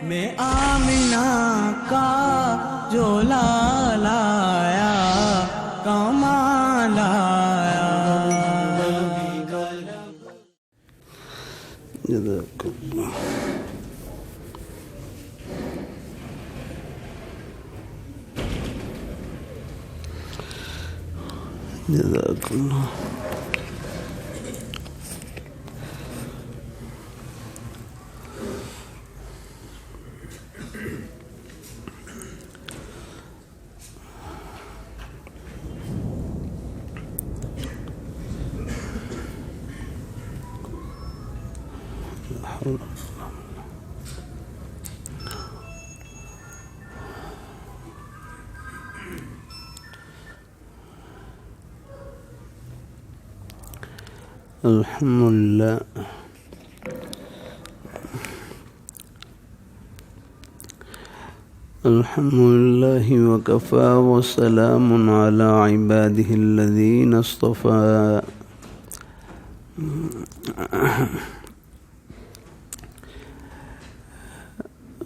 میں آمنہ کا جو لایا کمال آیا. جزاک اللہ. جزاک اللہ. الحمد للہ. الحمد للہ وکفى وسلام علی عباده الذین اصطفى.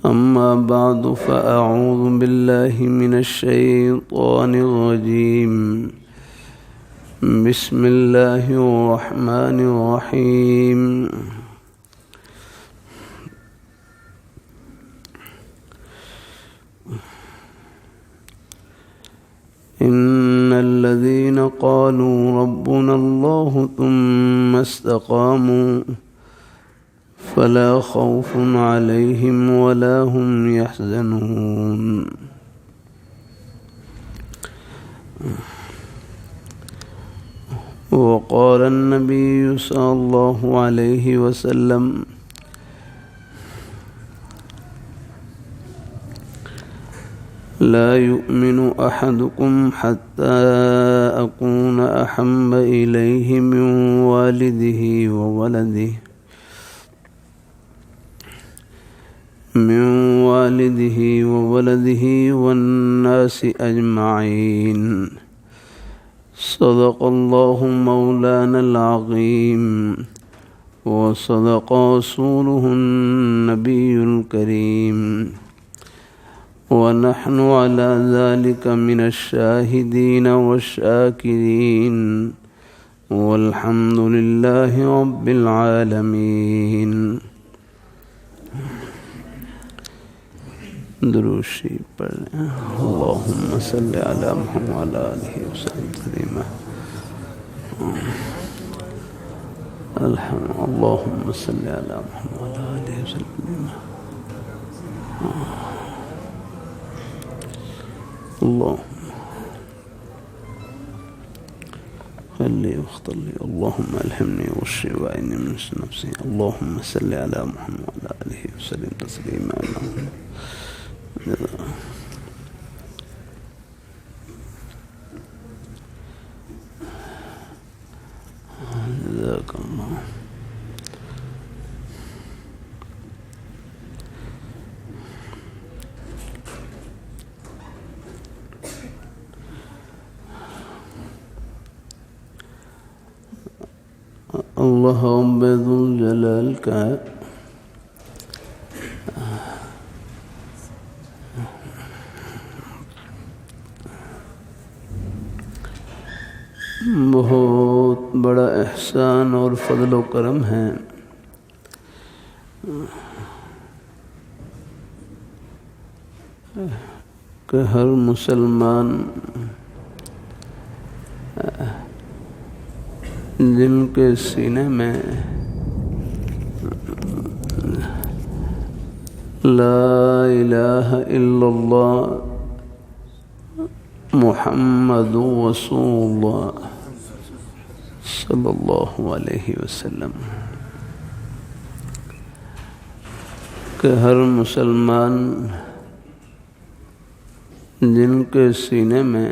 اما بعد فاعوذ باللہ من الشیطان الرجیم. بسم اللہ الرحمن الرحیم. ان الذين قالوا ربنا الله ثم استقاموا فلا خوف عليهم ولا هم يحزنون. وقال النبي صلى الله عليه وسلم لا يؤمن أحدكم حتى أكون أحب إليه من والده وولده والناس أجمعين. صدق الله مولانا العظيم وصدق رسوله النبي الكريم ونحن على ذلك من الشاهدين والشاكرين والحمد لله رب العالمين. درود شریف پڑھیں. اللهم صل على محمد وعلى آله وصحبه وسلم. اللهم صل على محمد وعلى آله وسلم. اللهم خلي واختر لي. اللهم ألهمني واشفي وأعني من نفسي. اللهم صل على محمد وعلى آله وسلم تسليما. جزاك الله. اللہ رب ذوالجلال کا بہت بڑا احسان اور فضل و کرم ہے کہ ہر مسلمان جن کے سینے میں لا الہ الا اللہ محمد رسول اللہ صلی اللہ علیہ وسلم، کہ ہر مسلمان جن کے سینے میں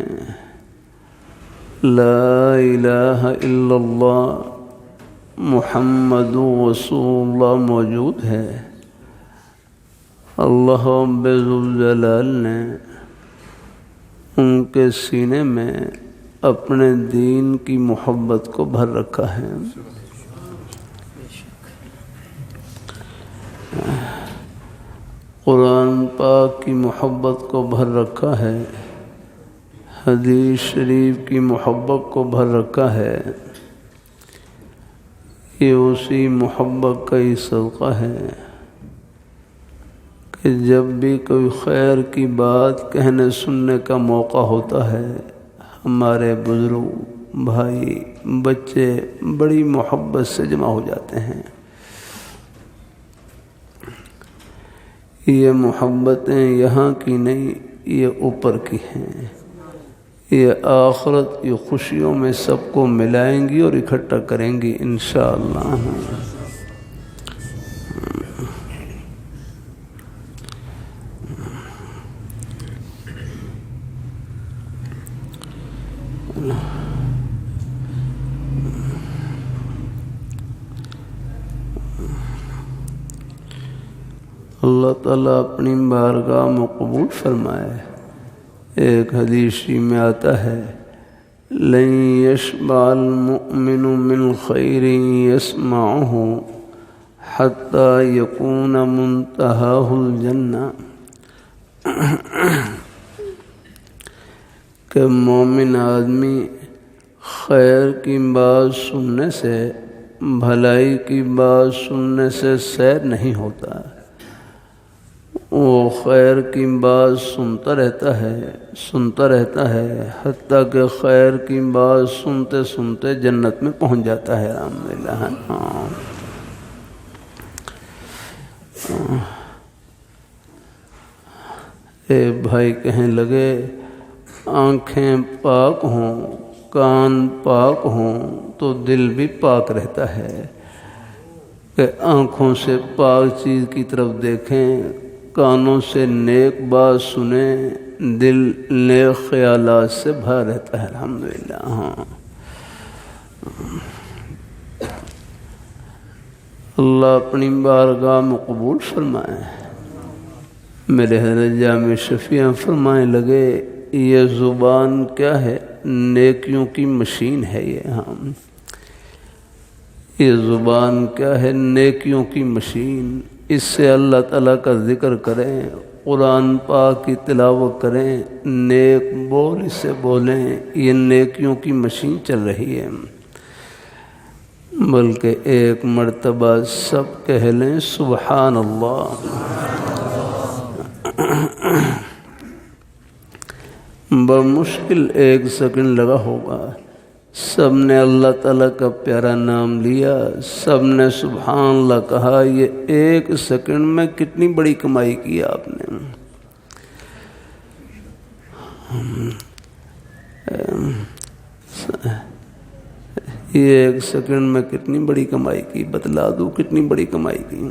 لا الہ الا اللہ محمد رسول اللہ موجود ہے، اللہ رب ذوالجلال نے ان کے سینے میں اپنے دین کی محبت کو بھر رکھا ہے۔ قرآن پاک کی محبت کو بھر رکھا ہے، حدیث شریف کی محبت کو بھر رکھا ہے، یہ اسی محبت کا ہی صدقہ ہے کہ جب بھی کوئی خیر کی بات کہنے سننے کا موقع ہوتا ہے، ہمارے بزرگ بھائی بچے بڑی محبت سے جمع ہو جاتے ہیں۔ یہ محبتیں یہاں کی نہیں، یہ اوپر کی ہیں، یہ آخرت کی خوشیوں میں سب کو ملائیں گی اور اکٹھا کریں گی انشاءاللہ۔ اللہ تعالیٰ اپنی بارگاہ میں قبول فرمائے۔ ایک حدیث میں آتا ہے، لن یشبع المؤمن من خیر یسمعہ حتی یکون منتہاہ الجنہ، کہ مومن آدمی خیر کی بات سننے سے، بھلائی کی بات سننے سے سیر نہیں ہوتا، وہ خیر کی بات سنتا رہتا ہے حتیٰ کہ خیر کی بات سنتے سنتے جنت میں پہنچ جاتا ہے۔ الحمدللہ۔ ایک بھائی کہنے لگے، آنکھیں پاک ہوں، کان پاک ہوں تو دل بھی پاک رہتا ہے، کہ آنکھوں سے پاک چیز کی طرف دیکھیں، کانوں سے نیک بات سنیں، دل نیک خیالات سے بھرا رہتا ہے۔ الحمدللہ۔ اللہ اپنی بارگاہ میں قبول فرمائے۔ میرے حضرت جامع شفیع فرمائے لگے، یہ زبان کیا ہے؟ نیکیوں کی مشین ہے یہ زبان کیا ہے؟ نیکیوں کی مشین۔ اس سے اللہ تعالیٰ کا ذکر کریں، قرآن پاک کی تلاوت کریں، نیک بول اس سے بولیں، یہ نیکیوں کی مشین چل رہی ہے۔ بلکہ ایک مرتبہ سب کہہ لیں سبحان اللہ۔ بمشکل 1 سیکنڈ لگا ہوگا، سب نے اللہ تعالیٰ کا پیارا نام لیا، سب نے سبحان اللہ کہا۔ یہ 1 سیکنڈ میں کتنی بڑی کمائی کی آپ نے۔ یہ 1 سیکنڈ میں کتنی بڑی کمائی کی، بتلا دوں کتنی بڑی کمائی کی۔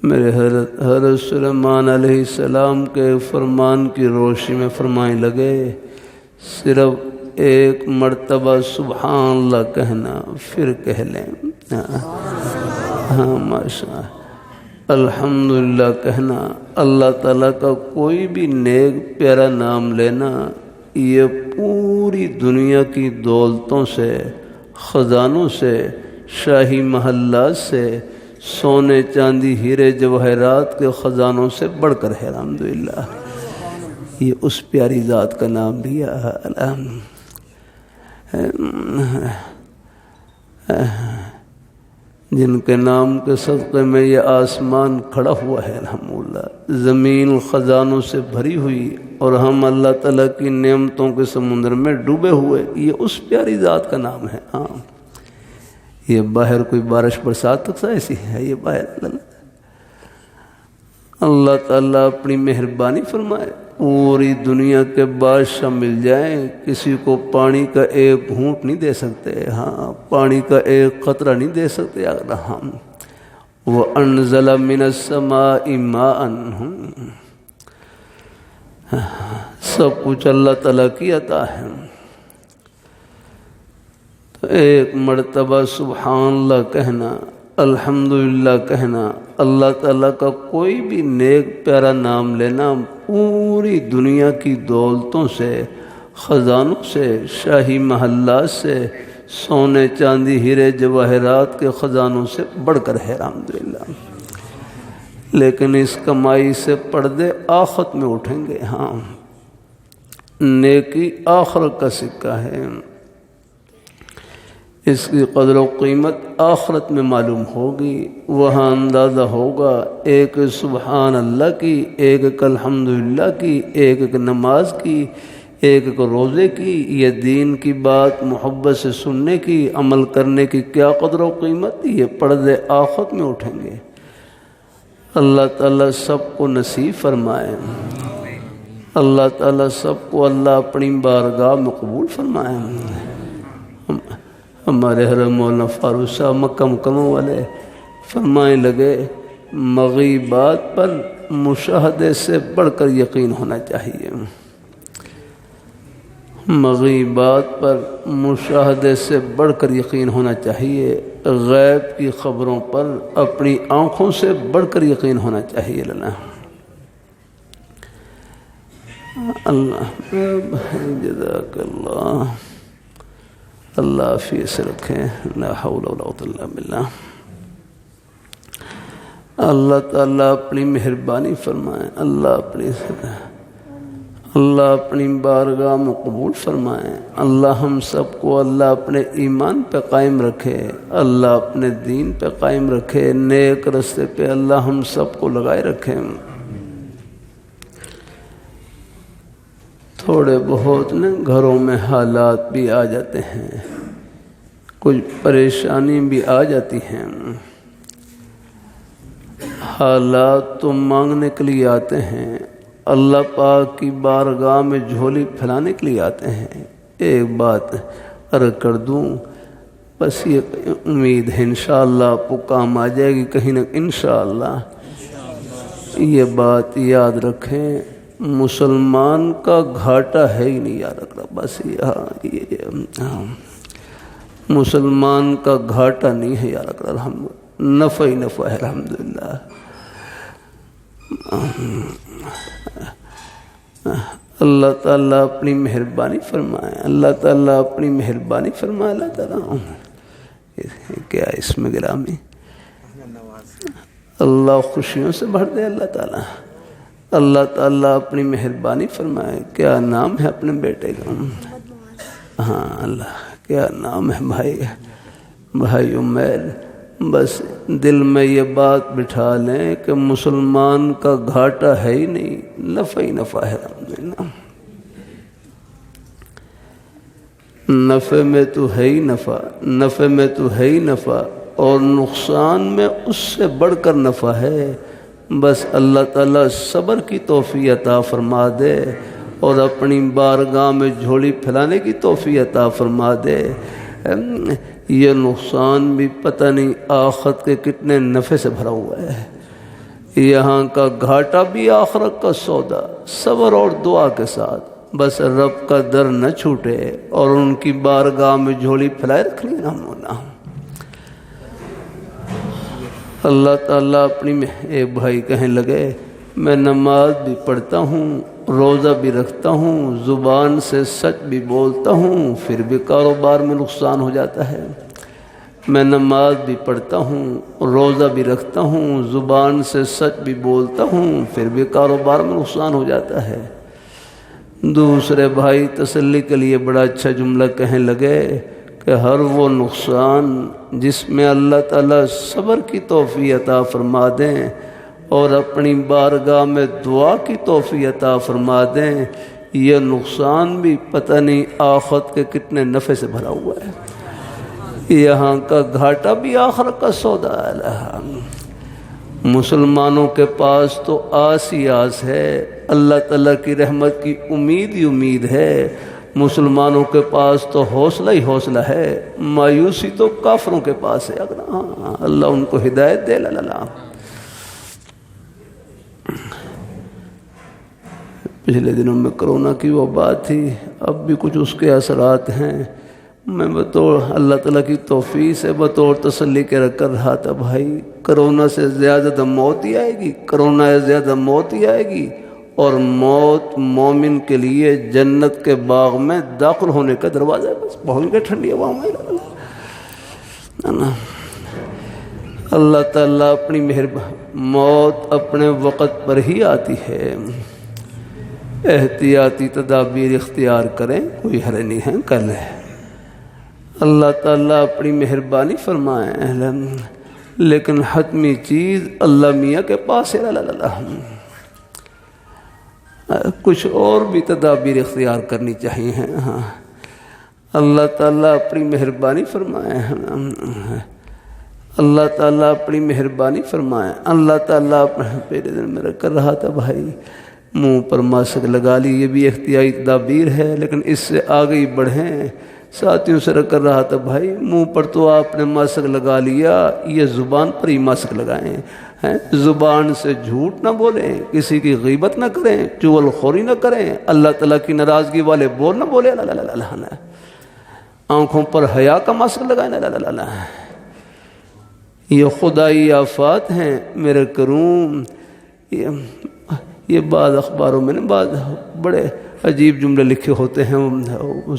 میرے حضرت سلیمان علیہ السلام کے فرمان کی روشنی میں فرمائے لگے، صرف 1 مرتبہ سبحان اللہ کہنا، پھر کہہ لیں ہاں ماشاء الحمدللہ کہنا، اللہ تعالیٰ کا کوئی بھی نیک پیارا نام لینا، یہ پوری دنیا کی دولتوں سے، خزانوں سے، شاہی محلات سے، سونے چاندی ہیرے جواہرات کے خزانوں سے بڑھ کر ہے۔ الحمدللہ، یہ اس پیاری ذات کا نام لیا۔ جن کے نام کے صدقے میں یہ آسمان کھڑا ہوا ہے، الحمدللہ، زمین خزانوں سے بھری ہوئی، اور ہم اللہ تعالیٰ کی نعمتوں کے سمندر میں ڈوبے ہوئے، یہ اس پیاری ذات کا نام ہے۔ ہاں، یہ باہر کوئی بارش برسات تک ایسی ہے، یہ باہر اللہ تعالیٰ اپنی مہربانی فرمائے، پوری دنیا کے بادشاہ مل جائیں، کسی کو پانی کا 1 گھونٹ نہیں دے سکتے، ہاں پانی کا 1 قطرہ نہیں دے سکتے۔ ہم وَأَنزَلَ مِنَ السَّمَاءِ مَاءً، سب کچھ اللہ تعالیٰ کی عطا ہے۔ تو 1 مرتبہ سبحان اللہ کہنا، الحمدللہ کہنا، اللہ تعالیٰ کا کوئی بھی نیک پیارا نام لینا، پوری دنیا کی دولتوں سے، خزانوں سے، شاہی محلات سے، سونے چاندی ہیرے جواہرات کے خزانوں سے بڑھ کر ہے۔ الحمدللہ، لیکن اس کمائی سے پردے آخرت میں اٹھیں گے۔ ہاں، نیکی آخرت کا سکہ ہے، اس کی قدر و قیمت آخرت میں معلوم ہوگی، وہاں اندازہ ہوگا ایک سبحان اللہ کی، ایک الحمدللہ کی، ایک نماز کی، ایک روزے کی، یہ دین کی بات محبت سے سننے کی، عمل کرنے کی کیا قدر و قیمت، یہ پردے آخرت میں اٹھیں گے۔ اللہ تعالیٰ سب کو نصیب فرمائے، اللہ تعالیٰ سب کو اللہ اپنی بارگاہ میں قبول فرمائے۔ ہمارے حضرت مولانا فاروق صاحب مکہ مکرمہ والے فرمائے لگے، مغیبات پر مشاہدے سے بڑھ کر یقین ہونا چاہیے، مغیبات پر مشاہدے سے بڑھ کر یقین ہونا چاہیے، غیب کی خبروں پر اپنی آنکھوں سے بڑھ کر یقین ہونا چاہیے۔ اللہ جزاک اللہ، اللہ عافیت سے رکھے، لا حول ولا قوت الا باللہ۔ اللہ تعالیٰ اپنی مہربانی فرمائے، اللہ اپنی بارگاہ میں قبول فرمائے، اللہ ہم سب کو اللہ اپنے ایمان پہ قائم رکھے، اللہ اپنے دین پہ قائم رکھے، نیک رستے پہ اللہ ہم سب کو لگائے رکھے۔ تھوڑے بہت گھروں میں حالات بھی آ جاتے ہیں، کچھ پریشانی بھی آ جاتی ہیں، حالات تو مانگنے کے لیے آتے ہیں، اللہ پاک کی بارگاہ میں جھولی پھیلانے کے لیے آتے ہیں۔ ایک بات عرض کر دوں، بس یہ امید ہے انشاءاللہ آپ کو کام آ جائے گی کہیں نہ انشاءاللہ۔ یہ بات یاد رکھیں، مسلمان کا گھاٹا ہے ہی نہیں، یاد رکھ رہا، بس مسلمان کا گھاٹا نہیں ہے، یاد رکھ رہا، نفع ہی نفع ہے الحمدللہ۔ اللہ تعالیٰ اپنی مہربانی فرمائے، اللہ تعالیٰ اپنی مہربانی فرمائے، اللہ تعالیٰ کیا اس میں گرامی، اللہ خوشیوں سے بھر دے، اللہ تعالیٰ، اللہ تعالیٰ اپنی مہربانی فرمائے۔ کیا نام ہے اپنے بیٹے کا؟ ہاں اللہ، کیا نام ہے بھائی عمیر؟ بس دل میں یہ بات بٹھا لیں کہ مسلمان کا گھاٹا ہے ہی نہیں، نفع ہی نفع ہے، نفع میں تو ہے ہی نفع، نفع میں تو ہے ہی نفع، اور نقصان میں اس سے بڑھ کر نفع ہے۔ بس اللہ تعالیٰ صبر کی توفیق عطا فرما دے اور اپنی بارگاہ میں جھولی پھیلانے کی توفیق عطا فرما دے۔ یہ نقصان بھی پتہ نہیں آخرت کے کتنے نفع سے بھرا ہوا ہے، یہاں کا گھاٹا بھی آخرت کا سودا، صبر اور دعا کے ساتھ بس رب کا در نہ چھوٹے اور ان کی بارگاہ میں جھولی پھیلائے رکھ لی نا مولا۔ اللہ تعالیٰ اپنی ایک بھائی کہنے لگے، میں نماز بھی پڑھتا ہوں، روزہ بھی رکھتا ہوں، زبان سے سچ بھی بولتا ہوں، پھر بھی کاروبار میں نقصان ہو جاتا ہے۔ میں نماز بھی پڑھتا ہوں، روزہ بھی رکھتا ہوں، زبان سے سچ بھی بولتا ہوں، پھر بھی کاروبار میں نقصان ہو جاتا ہے۔ دوسرے بھائی تسلی کے لیے بڑا اچھا جملہ کہنے لگے کہ ہر وہ نقصان جس میں اللہ تعالیٰ صبر کی توفیق عطا فرما دیں اور اپنی بارگاہ میں دعا کی توفیق عطا فرما دیں، یہ نقصان بھی پتہ نہیں آخرت کے کتنے نفع سے بھرا ہوا ہے، یہاں کا گھاٹا بھی آخرت کا سودا ہے۔ مسلمانوں کے پاس تو آس ہی آس ہے، اللہ تعالیٰ کی رحمت کی امید ہی امید ہے، مسلمانوں کے پاس تو حوصلہ ہی حوصلہ ہے، مایوسی تو کافروں کے پاس ہے۔ اللہ ان کو ہدایت دے۔ اللہ پچھلے دنوں میں کرونا کی وہ بات تھی، اب بھی کچھ اس کے اثرات ہیں۔ میں بطور اللہ تعالیٰ کی توفیق سے بطور تسلی کے رکھ کر رہا تھا، بھائی کرونا سے زیادہ موت ہی آئے گی، کرونا سے زیادہ موت ہی آئے گی، اور موت مومن کے لیے جنت کے باغ میں داخل ہونے کا دروازہ ہے۔ بس بہت کے ٹھنڈی ہوا میں اللہ تعالیٰ اپنی موت اپنے وقت پر ہی آتی ہے، احتیاطی تدابیر اختیار کریں، کوئی حرج نہیں ہے کل ہے۔ اللہ تعالیٰ اپنی مہربانی فرمائیں، لیکن حتمی چیز اللہ میاں کے پاس ہے، کچھ اور بھی تدابیر اختیار کرنی چاہیے۔ ہاں اللہ تعالیٰ اپنی مہربانی فرمائیں، اللہ تعالیٰ اپنی مہربانی فرمائیں۔ اللہ تعالیٰ پہلے دن میرا کر رہا تھا بھائی، منہ پر ماسک لگا لی، یہ بھی احتیاطی تدابیر ہے، لیکن اس سے آگے ہی بڑھیں۔ ساتھیوں سے کر رہا تھا بھائی، منہ پر تو آپ نے ماسک لگا لیا، یہ زبان پر ہی ماسک لگائیں، زبان سے جھوٹ نہ بولیں، کسی کی غیبت نہ کریں، چغل خوری نہ کریں، اللہ تعالیٰ کی ناراضگی والے بول نہ بولے، آنکھوں پر حیا کا ماسک لگائیں، یہ خدائی آفات ہیں میرے کروں۔ یہ بعض اخباروں میں بعض بڑے عجیب جملے لکھے ہوتے ہیں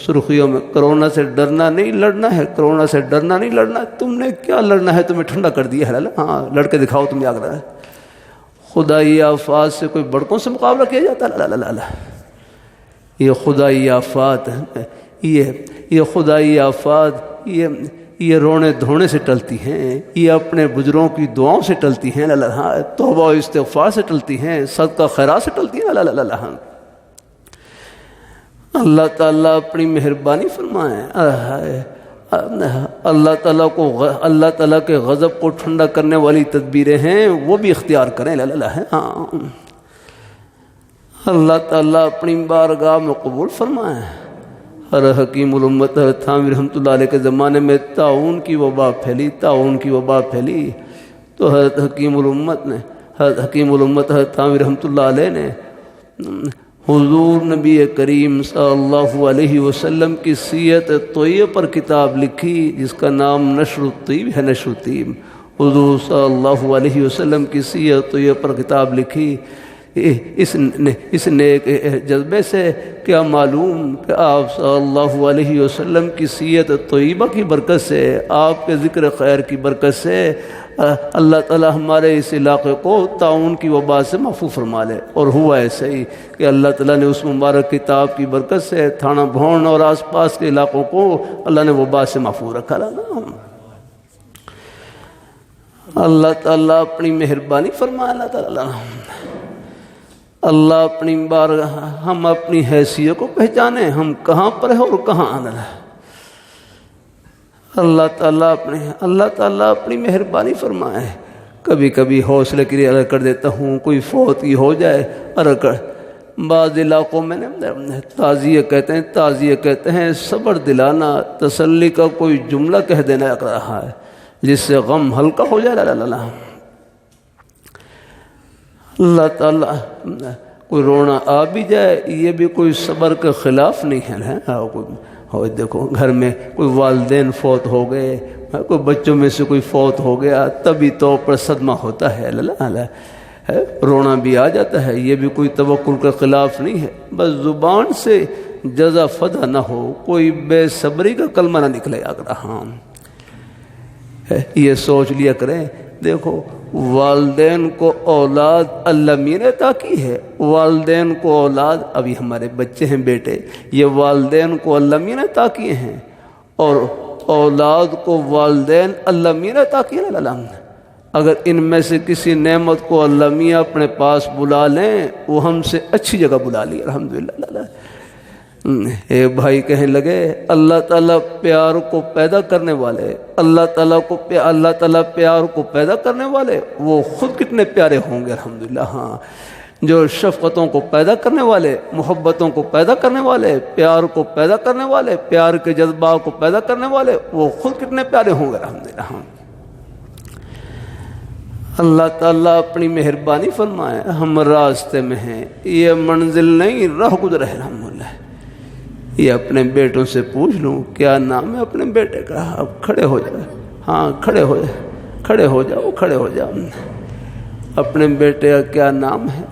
سرخیوں میں، کرونا سے ڈرنا نہیں لڑنا ہے، کرونا سے ڈرنا نہیں لڑنا، تم نے کیا لڑنا ہے، تمہیں ٹھنڈا کر دیا ہے، ہاں لڑ کے دکھاؤ تم یاد رہا ہے۔ خدائی آفات سے کوئی بڑکوں سے مقابلہ کیا جاتا ہے، یہ خدائی آفات ہیں، یہ خدائی آفات یہ رونے دھونے سے ٹلتی ہیں، یہ اپنے بزرگوں کی دعاؤں سے ٹلتی ہیں، توبہ و استغفار سے ٹلتی ہیں، صدقہ خیرات سے ٹلتی ہیں۔ اللہ تعالیٰ اپنی مہربانی فرمائیں، اللہ تعالیٰ کے غضب کو ٹھنڈا کرنے والی تدبیریں ہیں، وہ بھی اختیار کریں۔ اللہ تعالیٰ اپنی بارگاہ میں قبول فرمائیں۔ ہر حکیم الامت تھانوی رحمۃ اللہ علیہ کے زمانے میں طاعون کی وبا پھیلی تو حضرت حکیم الامت تھانوی رحمۃ اللہ علیہ نے حضور نبی کریم صلی اللہ علیہ وسلم کی سیرت طیبہ پر کتاب لکھی، جس کا نام نشر الطیب ہے۔ نشر الطیب، حضور صلی اللہ علیہ وسلم کی سیرت طیبہ پر کتاب لکھی۔ اس نیک جذبے سے کیا معلوم کہ آپ صلی اللہ علیہ وسلم کی سیرت طیبہ کی برکت سے، آپ کے ذکر خیر کی برکت سے اللہ تعالیٰ ہمارے اس علاقے کو طاعون کی وبا سے محفوظ فرما لے۔ اور ہوا ایسے ہی کہ اللہ تعالیٰ نے اس مبارک کتاب کی برکت سے تھانہ بھون اور آس پاس کے علاقوں کو اللہ نے وبا سے محفوظ رکھا۔ اللہ تعالیٰ اپنی مہربانی فرمائے۔ اللہ اپنی بارگاہ، ہم اپنی حیثیت کو پہچانیں، ہم کہاں پر ہیں اور کہاں آنا ہے۔ اللہ تعالیٰ اپنی مہربانی فرمائے۔ کبھی کبھی حوصلے کے لیے عرض کر دیتا ہوں، کوئی فوتی ہو جائے، بعض علاقوں میں تعزیہ کہتے ہیں صبر دلانا، تسلی کا کوئی جملہ کہہ دینا رہا ہے جس سے غم ہلکا ہو جائے۔ اللہ تعالیٰ کوئی رونا آ بھی جائے، یہ بھی کوئی صبر کے خلاف نہیں ہے۔ دیکھو گھر میں کوئی والدین فوت ہو گئے، کوئی بچوں میں سے کوئی فوت ہو گیا، تبھی طور پر صدمہ ہوتا ہے، رونا بھی آ جاتا ہے، یہ بھی کوئی توکل کے خلاف نہیں ہے۔ بس زبان سے جزا فدا نہ ہو، کوئی بے صبری کا کلمہ نہ نکلے۔ ہاں یہ سوچ لیا کریں، دیکھو والدین کو اولاد اللہ میاں نے عطا کی ہے، والدین کو اولاد، ابھی ہمارے بچے ہیں بیٹے، یہ والدین کو اللہ میاں نے عطا کیے ہیں، اور اولاد کو والدین اللہ میاں نے عطا کیے۔ اگر ان میں سے کسی نعمت کو اللہ میاں اپنے پاس بلا لیں، وہ ہم سے اچھی جگہ بلا لی، الحمدللہ۔ ایک بھائی کہنے لگے، اللہ تعالیٰ پیار کو پیدا کرنے والے، اللہ تعالیٰ پیار کو پیدا کرنے والے، وہ خود کتنے پیارے ہوں گے۔ الحمدللہ۔ ہاں جو شفقتوں کو پیدا کرنے والے، محبتوں کو پیدا کرنے والے، پیار کو پیدا کرنے والے، پیار کے جذبات کو پیدا کرنے والے، وہ خود کتنے پیارے ہوں گے۔ الحمدللہ۔ ہاں اللہ تعالیٰ اپنی مہربانی فرمائے۔ ہم راستے میں ہیں، یہ منزل نہیں، راہ گزر ہے۔ الحمدللہ۔ یہ اپنے بیٹوں سے پوچھ لوں کیا نام ہے اپنے بیٹے کا، اب کھڑے ہو جائے، ہاں کھڑے ہو جاؤ۔ اپنے بیٹے کا کیا نام ہے؟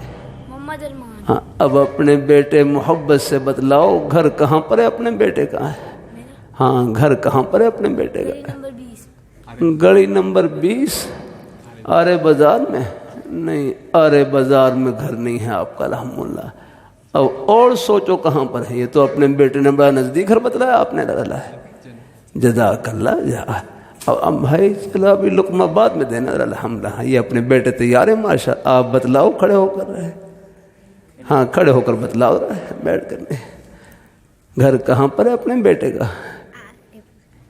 محمد ارمان۔ ہاں اب اپنے بیٹے محبت سے بتلاؤ، گھر کہاں پر ہے اپنے بیٹے کا؟ ہاں گھر کہاں پر ہے اپنے بیٹے کا؟ نمبر 20۔ گلی نمبر 20۔ آرے بازار میں نہیں، آرے بازار میں گھر نہیں ہے آپ کا الحمدللہ. اب اور سوچو کہاں پر ہے. یہ تو اپنے بیٹے نے بڑا نزدیک گھر بتلایا آپ نے ڈالا ہے. جزاک اللہ جا. اب بھائی چلو ابھی لقمہ بعد میں دینا الحمدللہ. یہ اپنے بیٹے تیار ہے ماشاء. آپ بتلاؤ کھڑے ہو کر رہے. ہاں کھڑے ہو کر بتلاؤ رہے بیٹھ کر. گھر کہاں پر ہے اپنے بیٹے کا؟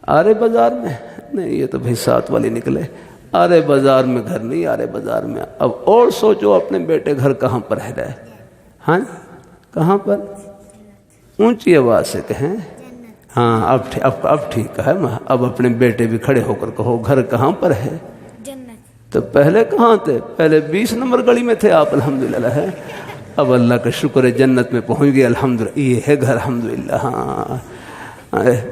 آرے بازار میں نہیں. یہ تو بھائی ساتھ والی نکلے. آرے بازار میں گھر نہیں، آرے بازار میں. اب اور سوچو اپنے بیٹے گھر کہاں پر ہے رہے. ہاں کہاں پر؟ اونچی آواز سے کہیں. ہاں اب ٹھیک ہے. اب اپنے بیٹے بھی کھڑے ہو کر کہو گھر کہاں پر ہے. تو پہلے کہاں تھے؟ پہلے 20 نمبر گلی میں تھے آپ الحمدللہ ہے. اب اللہ کا شکر ہے جنت میں پہنچ گئے الحمدللہ. یہ ہے گھر الحمدللہ. ہاں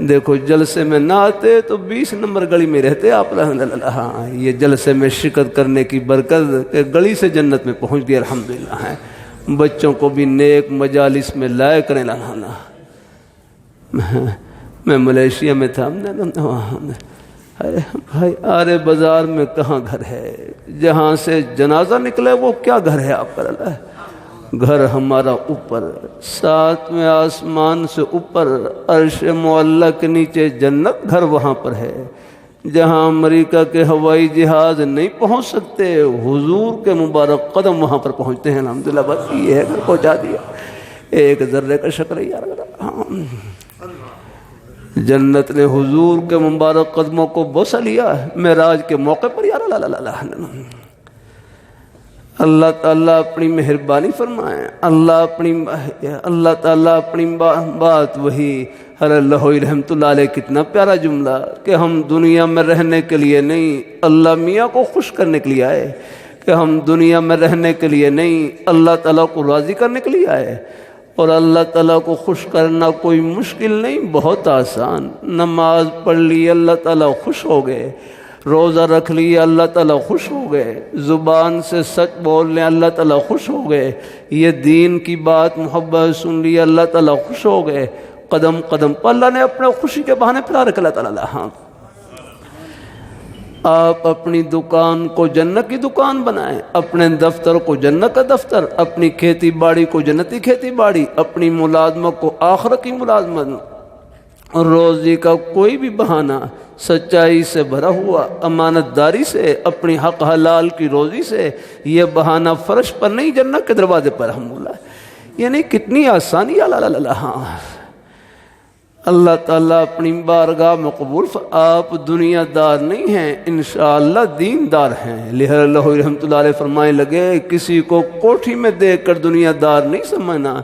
دیکھو جلسے میں نہ آتے تو 20 نمبر گلی میں رہتے آپ الحمدللہ. ہاں یہ جلسے میں شرکت کرنے کی برکت کہ گلی سے جنت میں پہنچ گئے الحمدللہ ہے. بچوں کو بھی نیک مجالس میں لائے کریں الحمدللہ. میں ملیشیا میں تھا. بھائی آرے بازار میں کہاں گھر ہے؟ جہاں سے جنازہ نکلے وہ کیا گھر ہے آپ کا؟ گھر ہمارا اوپر 7ویں آسمان سے اوپر عرش معلیٰ کے نیچے جنت. گھر وہاں پر ہے جہاں امریکہ کے ہوائی جہاز نہیں پہنچ سکتے. حضور کے مبارک قدم وہاں پر پہنچتے ہیں الحمدللہ. بس یہ ہے گھر پہنچا دیا. ایک ذرے کا شکر یار. جنت نے حضور کے مبارک قدموں کو بوسہ لیا معراج کے موقع پر یار. اللہ تعالیٰ اپنی مہربانی فرمائے. اللہ تعالیٰ اپنی بات وہی حضرت لہوئی رحمۃ اللہ علیہ. کتنا پیارا جملہ کہ ہم دنیا میں رہنے کے لیے نہیں اللہ میاں کو خوش کرنے کے لیے آئے. کہ ہم دنیا میں رہنے کے لیے نہیں اللہ تعالیٰ کو راضی کرنے کے لیے آئے. اور اللہ تعالیٰ کو خوش کرنا کوئی مشکل نہیں، بہت آسان. نماز پڑھ لی اللہ تعالیٰ خوش ہو گئے. روزہ رکھ لیے اللہ تعالیٰ خوش ہو گئے. زبان سے سچ بول لیں اللہ تعالیٰ خوش ہو گئے. یہ دین کی بات محبت سن لی اللہ تعالیٰ خوش ہو گئے. قدم قدم پر اللہ نے اپنے خوشی کے بہانے پھیلا رکھا اللہ تعالیٰ. ہاں آپ اپنی دکان کو جنت کی دکان بنائیں، اپنے دفتر کو جنت کا دفتر، اپنی کھیتی باڑی کو جنتی کھیتی باڑی، اپنی ملازمت کو آخرت کی ملازمت. اور روزی کا کوئی بھی بہانہ سچائی سے بھرا ہوا، امانت داری سے، اپنی حق حلال کی روزی سے. یہ بہانہ فرش پر نہیں جنت کے دروازے پر الحمدللہ. یعنی کتنی آسانی. ہاں اللہ تعالیٰ اپنی بارگاہ میں قبول. آپ دنیا دار نہیں ہیں انشاءاللہ دین دار ہیں. لہذا لہوئی رحمۃ اللہ علیہ فرمائے لگے کسی کو کوٹھی میں دیکھ کر دنیا دار نہیں سمجھنا.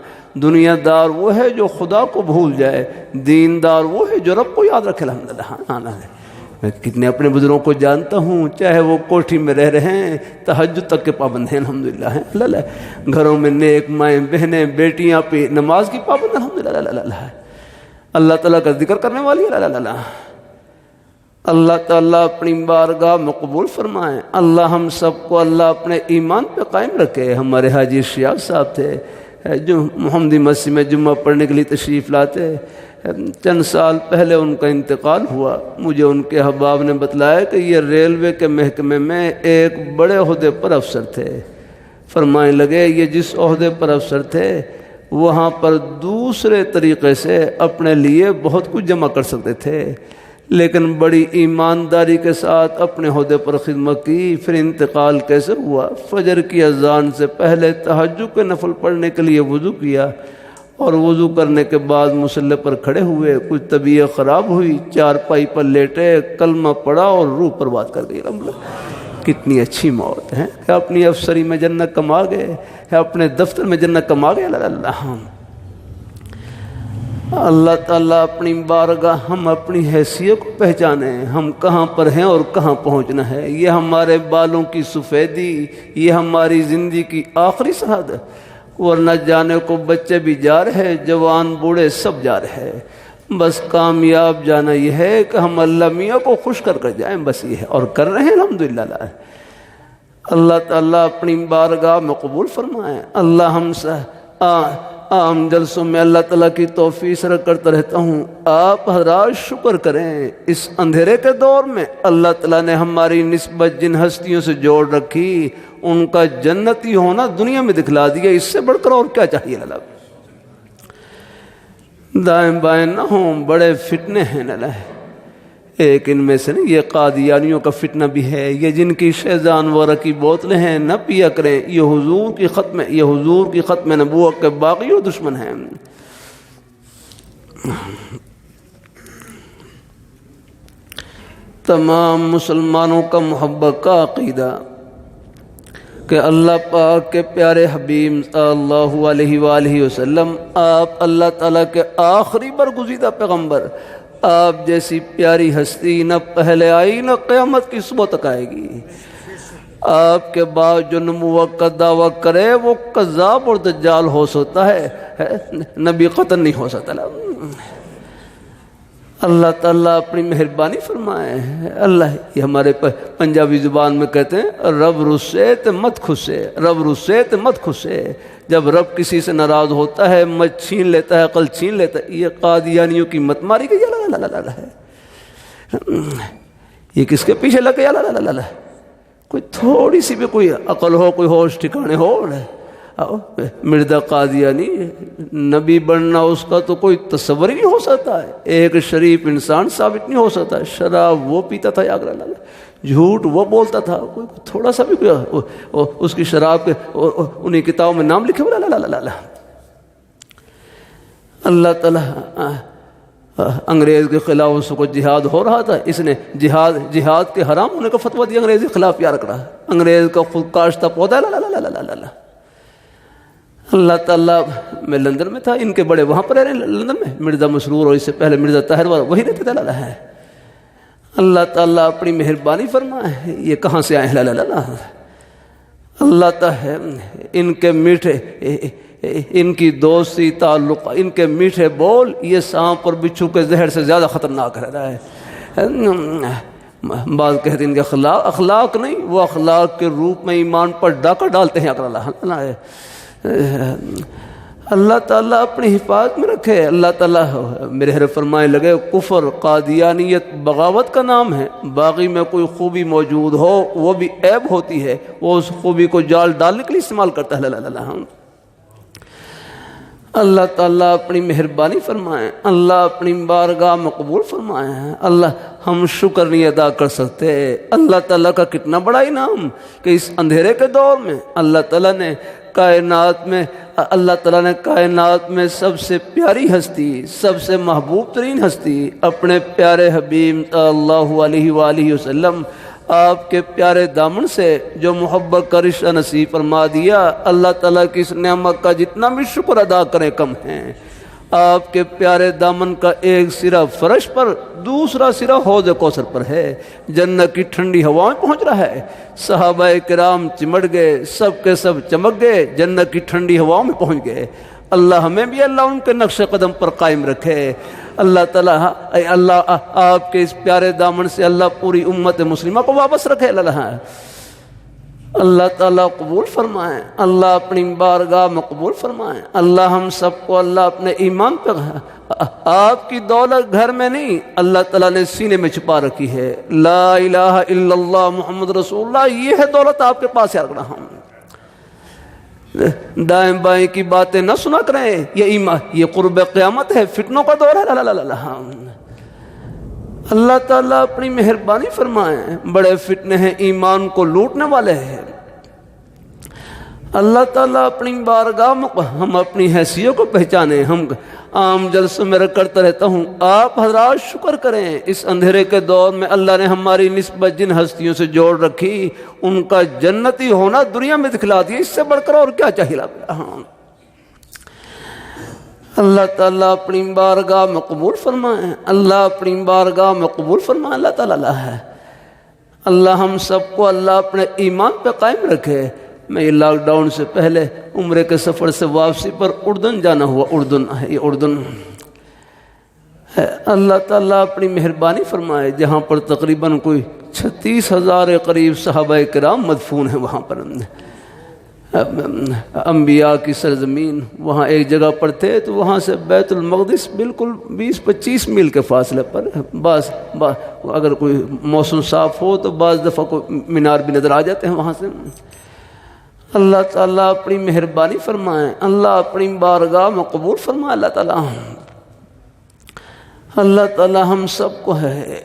دنیا دار وہ ہے جو خدا کو بھول جائے. دین دار وہ ہے جو رب کو یاد رکھے الحمدللہ. میں کتنے اپنے بزرگوں کو جانتا ہوں چاہے وہ کوٹھی میں رہ رہے ہیں تہجد تک کے پابند ہیں الحمدللہ ہیں. گھروں میں نیک مائیں بہنیں بیٹیاں پہ نماز کی پابند الحمدللہ. اللہ تعالیٰ کا ذکر کرنے والی اللہ تعالیٰ اپنی بارگاہ میں قبول فرمائیں. اللہ ہم سب کو اللہ اپنے ایمان پہ قائم رکھے. ہمارے حاجی شیاب صاحب تھے جو محمدی مسجد میں جمعہ پڑھنے کے لیے تشریف لاتے. چند سال پہلے ان کا انتقال ہوا. مجھے ان کے احباب نے بتلایا کہ یہ ریلوے کے محکمے میں ایک بڑے عہدے پر افسر تھے. فرمانے لگے یہ جس عہدے پر افسر تھے وہاں پر دوسرے طریقے سے اپنے لیے بہت کچھ جمع کر سکتے تھے، لیکن بڑی ایمانداری کے ساتھ اپنے عہدے پر خدمت کی. پھر انتقال کیسے ہوا؟ فجر کی اذان سے پہلے تہجد کے نفل پڑھنے کے لیے وضو کیا اور وضو کرنے کے بعد مصلی پر کھڑے ہوئے. کچھ طبیعت خراب ہوئی، چارپائی پر لیٹے، کلمہ پڑھا اور روح پرواز کر گئی. کتنی اچھی موت ہے کہ اپنی افسری میں جنت کما گئے، اپنے دفتر میں جنت کما گئے. اللہ تعالیٰ اپنی بارگاہ ہم اپنی حیثیت کو پہچانیں. ہم کہاں پر ہیں اور کہاں پہنچنا ہے. یہ ہمارے بالوں کی سفیدی، یہ ہماری زندگی کی آخری سعادت. ورنہ جانے کو بچے بھی جا رہے، جوان بوڑھے سب جا رہے. بس کامیاب جانا یہ ہے کہ ہم اللہ میاں کو خوش کر کر جائیں. بس یہ ہے اور کر رہے ہیں الحمدللہ. اللہ تعالیٰ اپنی بارگاہ میں قبول فرمائیں. اللہ ہم سے عام جلسوں میں اللہ تعالیٰ کی توفیق سے کرتا رہتا ہوں، آپ حضرات شکر کریں اس اندھیرے کے دور میں اللہ تعالیٰ نے ہماری نسبت جن ہستیوں سے جوڑ رکھی ان کا جنتی ہونا دنیا میں دکھلا دیا، اس سے بڑھ کر اور کیا چاہیے اللہ۔ دائیں بائیں نہ ہوں، بڑے فتنے ہیں اللہ، ایک ان میں سے نہیں، یہ قادیانیوں کا فتنہ بھی ہے، یہ جن کی شیزان وغیرہ کی بوتلیں ہیں نہ پیا کریں، یہ حضور کی ختم نبوت کے باقی اور دشمن ہیں۔ تمام مسلمانوں کا محبت کا عقیدہ کہ اللہ پاک کے پیارے حبیب صلی اللہ علیہ وآلہ وسلم، آپ اللہ تعالیٰ کے آخری برگزیدہ پیغمبر، آپ جیسی پیاری ہستی نہ پہلے آئی نہ قیامت کی صبح تک آئے گی۔ آپ کے بعد جو نبوت کا دعویٰ کرے وہ کذاب اور دجال ہو سکتا ہے، نبی قطن نہیں ہو سکتا۔ اللہ تعالیٰ اپنی مہربانی فرمائے۔ اللہ یہ ہمارے پنجابی زبان میں کہتے ہیں رب رسے تے مت خسے، رب رسے تے مت خسے۔ جب رب کسی سے ناراض ہوتا ہے مت چھین لیتا ہے، عقل چھین لیتا ہے۔ یہ قادیانیوں کی مت ماری کہ اللہ ہے، یہ کس کے پیچھے لگ گیا اللہ۔ کوئی تھوڑی سی بھی کوئی عقل ہو، کوئی ہوش ٹھکانے ہو۔ مرزا قادیانی نبی بننا اس کا تو کوئی تصور ہی نہیں ہو سکتا ہے، ایک شریف انسان ثابت نہیں ہو سکتا۔ شراب وہ پیتا تھا، یاد رکھنا، جھوٹ وہ بولتا تھا، کوئی تھوڑا سا بھی کوئی اس کی شراب کے انہیں کتابوں میں نام لکھے بولا اللہ تعالیٰ۔ انگریز کے خلاف اس کو جہاد ہو رہا تھا، اس نے جہاد کے حرام ہونے کا فتویٰ دیا، انگریز کے خلاف پیار رکھ رہا، انگریز کا خود کاشتہ پودا اللہ تعالیٰ۔ میں لندن میں تھا، ان کے بڑے وہاں پر رہے لندن میں، مرزا مسرور اور اس سے پہلے مرزا طاہر وہی رہتے تھے۔ اللہ تعالیٰ اپنی مہربانی فرمائے، یہ کہاں سے آئے ہیں اللہ تعالیٰ۔ ان کے میٹھے، ان کی دوستی تعلق، ان کے میٹھے بول یہ سانپ اور بچھو کے زہر سے زیادہ خطرناک رہتا ہے۔ بعض کہتے ہیں ان کے اخلاق نہیں، وہ اخلاق کے روپ میں ایمان پر ڈاکہ ڈالتے ہیں۔ اللہ تعالیٰ اپنی حفاظت میں رکھے۔ اللہ تعالیٰ میرے حضرت فرمائے لگے کفر، قادیانیت بغاوت کا نام ہے، باقی میں کوئی خوبی موجود ہو وہ بھی عیب ہوتی ہے، وہ اس خوبی کو جال ڈالنے کے لیے استعمال کرتا ہے۔ اللہ تعالیٰ اپنی مہربانی فرمائے، اللہ اپنی بارگاہ میں قبول فرمائے۔ اللہ ہم شکر نہیں ادا کر سکتے اللہ تعالیٰ کا کتنا بڑا انعام کہ اس اندھیرے کے دور میں اللہ تعالیٰ نے کائنات میں سب سے پیاری ہستی، سب سے محبوب ترین ہستی اپنے پیارے حبیب صلی اللہ علیہ وآلہ وسلم، آپ کے پیارے دامن سے جو محبت کا رشتہ نصیب فرما دیا۔ اللہ تعالیٰ کی اس نعمت کا جتنا بھی شکر ادا کریں کم ہیں۔ آپ کے پیارے دامن کا ایک سرا فرش پر، دوسرا سرا حوض کوثر پر ہے، جنت کی ٹھنڈی ہوا میں پہنچ رہا ہے۔ صحابہ کرام چمٹ گئے، سب کے سب چمک گئے، جنت کی ٹھنڈی ہواؤں میں پہنچ گئے۔ اللہ ہمیں بھی اللہ ان کے نقش قدم پر قائم رکھے۔ اللہ تعالیٰ اللہ آپ کے اس پیارے دامن سے اللہ پوری امت مسلمہ کو واپس رکھے۔ اللہ تعالیٰ قبول فرمائیں، اللہ اپنی بارگاہ میں قبول فرمائیں۔ اللہ ہم سب کو اللہ اپنے ایمان پہ، آپ کی دولت گھر میں نہیں، اللہ تعالیٰ نے سینے میں چھپا رکھی ہے۔ لا الہ الا اللہ محمد رسول اللہ، یہ ہے دولت آپ کے پاس یاد رکھنا۔ ہم دائیں بائیں کی باتیں نہ سنا کریں، یہ ایمان، یہ قرب قیامت ہے، فتنوں کا دور ہے۔ اللہ تعالیٰ اپنی مہربانی فرمائیں، بڑے فتنے ہیں، ایمان کو لوٹنے والے ہیں۔ اللہ تعالیٰ اپنی بارگاہ میں ہم اپنی حیثیت کو پہچانیں۔ ہم عام جلسوں میں کرتا رہتا ہوں، آپ حضرات شکر کریں اس اندھیرے کے دور میں اللہ نے ہماری نسبت جن ہستیوں سے جوڑ رکھی ان کا جنتی ہونا دنیا میں دکھلا دیا، اس سے بڑھ کر اور کیا چاہیے۔ اللہ تعالیٰ اپنی بارگاہ میں قبول فرمائیں، اللہ اپنی بارگاہ میں قبول فرمائیں۔ اللہ تعالیٰ ہے، اللہ ہم سب کو اللہ اپنے ایمان پہ قائم رکھے۔ میں یہ لاک ڈاؤن سے پہلے عمرے کے سفر سے واپسی پر اردن جانا ہوا، اردن ہے، یہ اردن ہے۔ اللہ تعالیٰ اپنی مہربانی فرمائے، جہاں پر تقریباً کوئی 36,000 قریب صحابہ کرام مدفون ہیں، وہاں پر انبیاء کی سرزمین، وہاں ایک جگہ پر تھے تو وہاں سے بیت المقدس بالکل 20-25 میل کے فاصلے پر، بعض اگر کوئی موسم صاف ہو تو بعض دفعہ کوئی مینار بھی نظر آ جاتے ہیں وہاں سے۔ اللہ تعالیٰ اپنی مہربانی فرمائیں، اللہ اپنی بارگاہ میں قبول فرمائے۔ اللہ تعالیٰ ہم سب کو ہے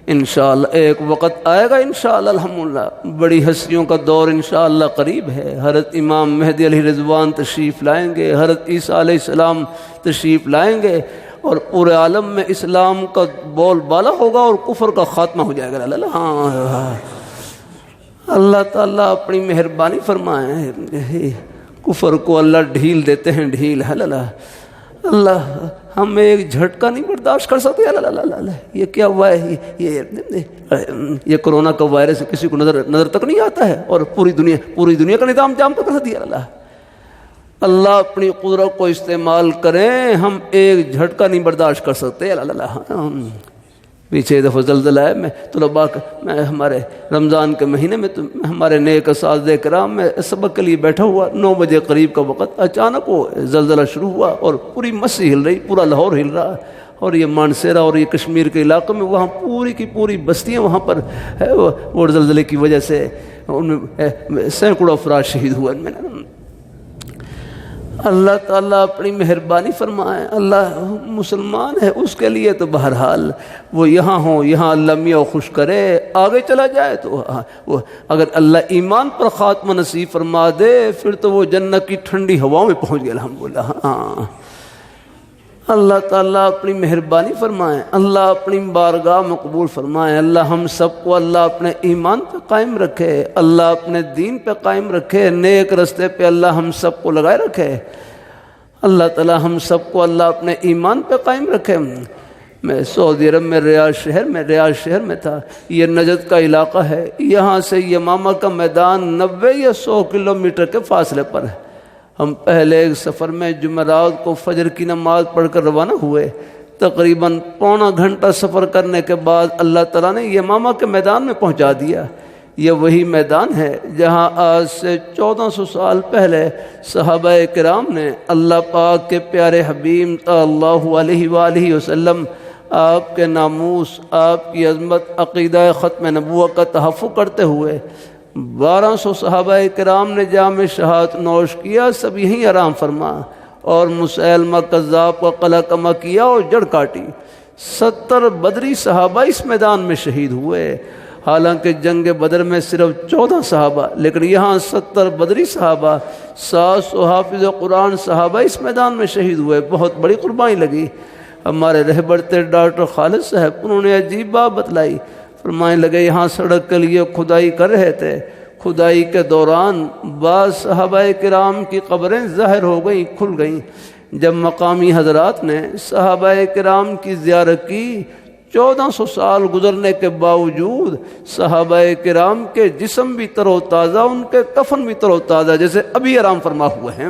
انشاءاللہ ایک وقت آئے گا انشاءاللہ الحمدللہ، بڑی ہستیوں کا دور انشاءاللہ قریب ہے۔ حضرت امام مہدی علیہ رضوان تشریف لائیں گے، حضرت عیسیٰ علیہ السلام تشریف لائیں گے، اور پورے عالم میں اسلام کا بول بالا ہوگا اور کفر کا خاتمہ ہو جائے گا۔ ہاں اللہ تعالیٰ اپنی مہربانی فرمائیں، کفر کو اللہ ڈھیل دیتے ہیں، ڈھیل۔ اللہ ہم ایک جھٹکا نہیں برداشت کر سکتے۔ اللہ یہ کیا ہوا ہے؟ یہ کرونا کا وائرس کسی کو نظر تک نہیں آتا ہے، اور پوری دنیا کا نظام جام کر دیا۔ اللہ اپنی قدرت کو استعمال کریں، ہم ایک جھٹکا نہیں برداشت کر سکتے۔ اللہ پیچھے دفعہ زلزلہ ہے، میں ہمارے رمضان کے مہینے میں تو ہمارے نیک اساتذہ کرام میں سبق کے لیے بیٹھا ہوا، 9 بجے قریب کا وقت، اچانک وہ زلزلہ شروع ہوا اور پوری مسی ہل رہی، پورا لاہور ہل رہا، اور یہ مانسیرا اور یہ کشمیر کے علاقے میں وہاں پوری کی پوری بستیاں وہاں پر ہے، وہ زلزلے کی وجہ سے ان میں سینکڑوں افراد شہید ہوئے۔ اللہ تعالیٰ اپنی مہربانی فرمائے۔ اللہ مسلمان ہے، اس کے لیے تو بہرحال وہ یہاں ہوں، یہاں اللہ میاں خوش کرے، آگے چلا جائے تو وہ اگر اللہ ایمان پر خاتمہ نصیب فرما دے پھر تو وہ جنت کی ٹھنڈی ہواؤں میں پہنچ گئے الحمدللہ۔ ہاں اللہ تعالیٰ اپنی مہربانی فرمائیں، اللہ اپنی بارگاہ میں قبول فرمائیں۔ اللہ ہم سب کو اللہ اپنے ایمان پہ قائم رکھے، اللہ اپنے دین پہ قائم رکھے، نیک رستے پہ اللہ ہم سب کو لگائے رکھے۔ اللہ تعالیٰ ہم سب کو اللہ اپنے ایمان پہ قائم رکھے۔ میں سعودی عرب میں ریاض شہر میں تھا، یہ نجد کا علاقہ ہے، یہاں سے یمامہ کا میدان 90 یا 100 کلومیٹر کے فاصلے پر ہے۔ ہم پہلے ایک سفر میں جمعرات کو فجر کی نماز پڑھ کر روانہ ہوئے، تقریباً پونا گھنٹہ سفر کرنے کے بعد اللہ تعالیٰ نے یمامہ کے میدان میں پہنچا دیا۔ یہ وہی میدان ہے جہاں آج سے 1400 سال پہلے صحابہ کرام نے اللہ پاک کے پیارے حبیب صلی اللہ علیہ وآلہ وسلم، آپ کے ناموس، آپ کی عظمت، عقیدہ ختم نبوت کا تحفظ کرتے ہوئے 1200 صحابہ کرام نے جام شہادت نوش کیا، سب یہیں آرام فرما، اور مسیلمہ کذاب کا قلع کما کیا اور جڑ کاٹی۔ 70 بدری صحابہ اس میدان میں شہید ہوئے، حالانکہ جنگ بدر میں صرف 14 صحابہ، لیکن یہاں 70 بدری صحابہ، 700 حافظ قرآن صحابہ اس میدان میں شہید ہوئے۔ بہت بڑی قربانی لگی۔ ہمارے رہبر تھے ڈاکٹر خالد صاحب، انہوں نے عجیب بات بتلائی، فرمانے لگے یہاں سڑک کے لیے کھدائی کر رہے تھے، کھدائی کے دوران بعض صحابہ کرام کی قبریں ظاہر ہو گئیں، کھل گئیں۔ جب مقامی حضرات نے صحابہ کرام کی زیارت کی، 1400 سال گزرنے کے باوجود صحابہ کرام کے جسم بھی تر و تازہ، ان کے کفن بھی تر و تازہ، جیسے ابھی آرام فرما ہوئے ہیں۔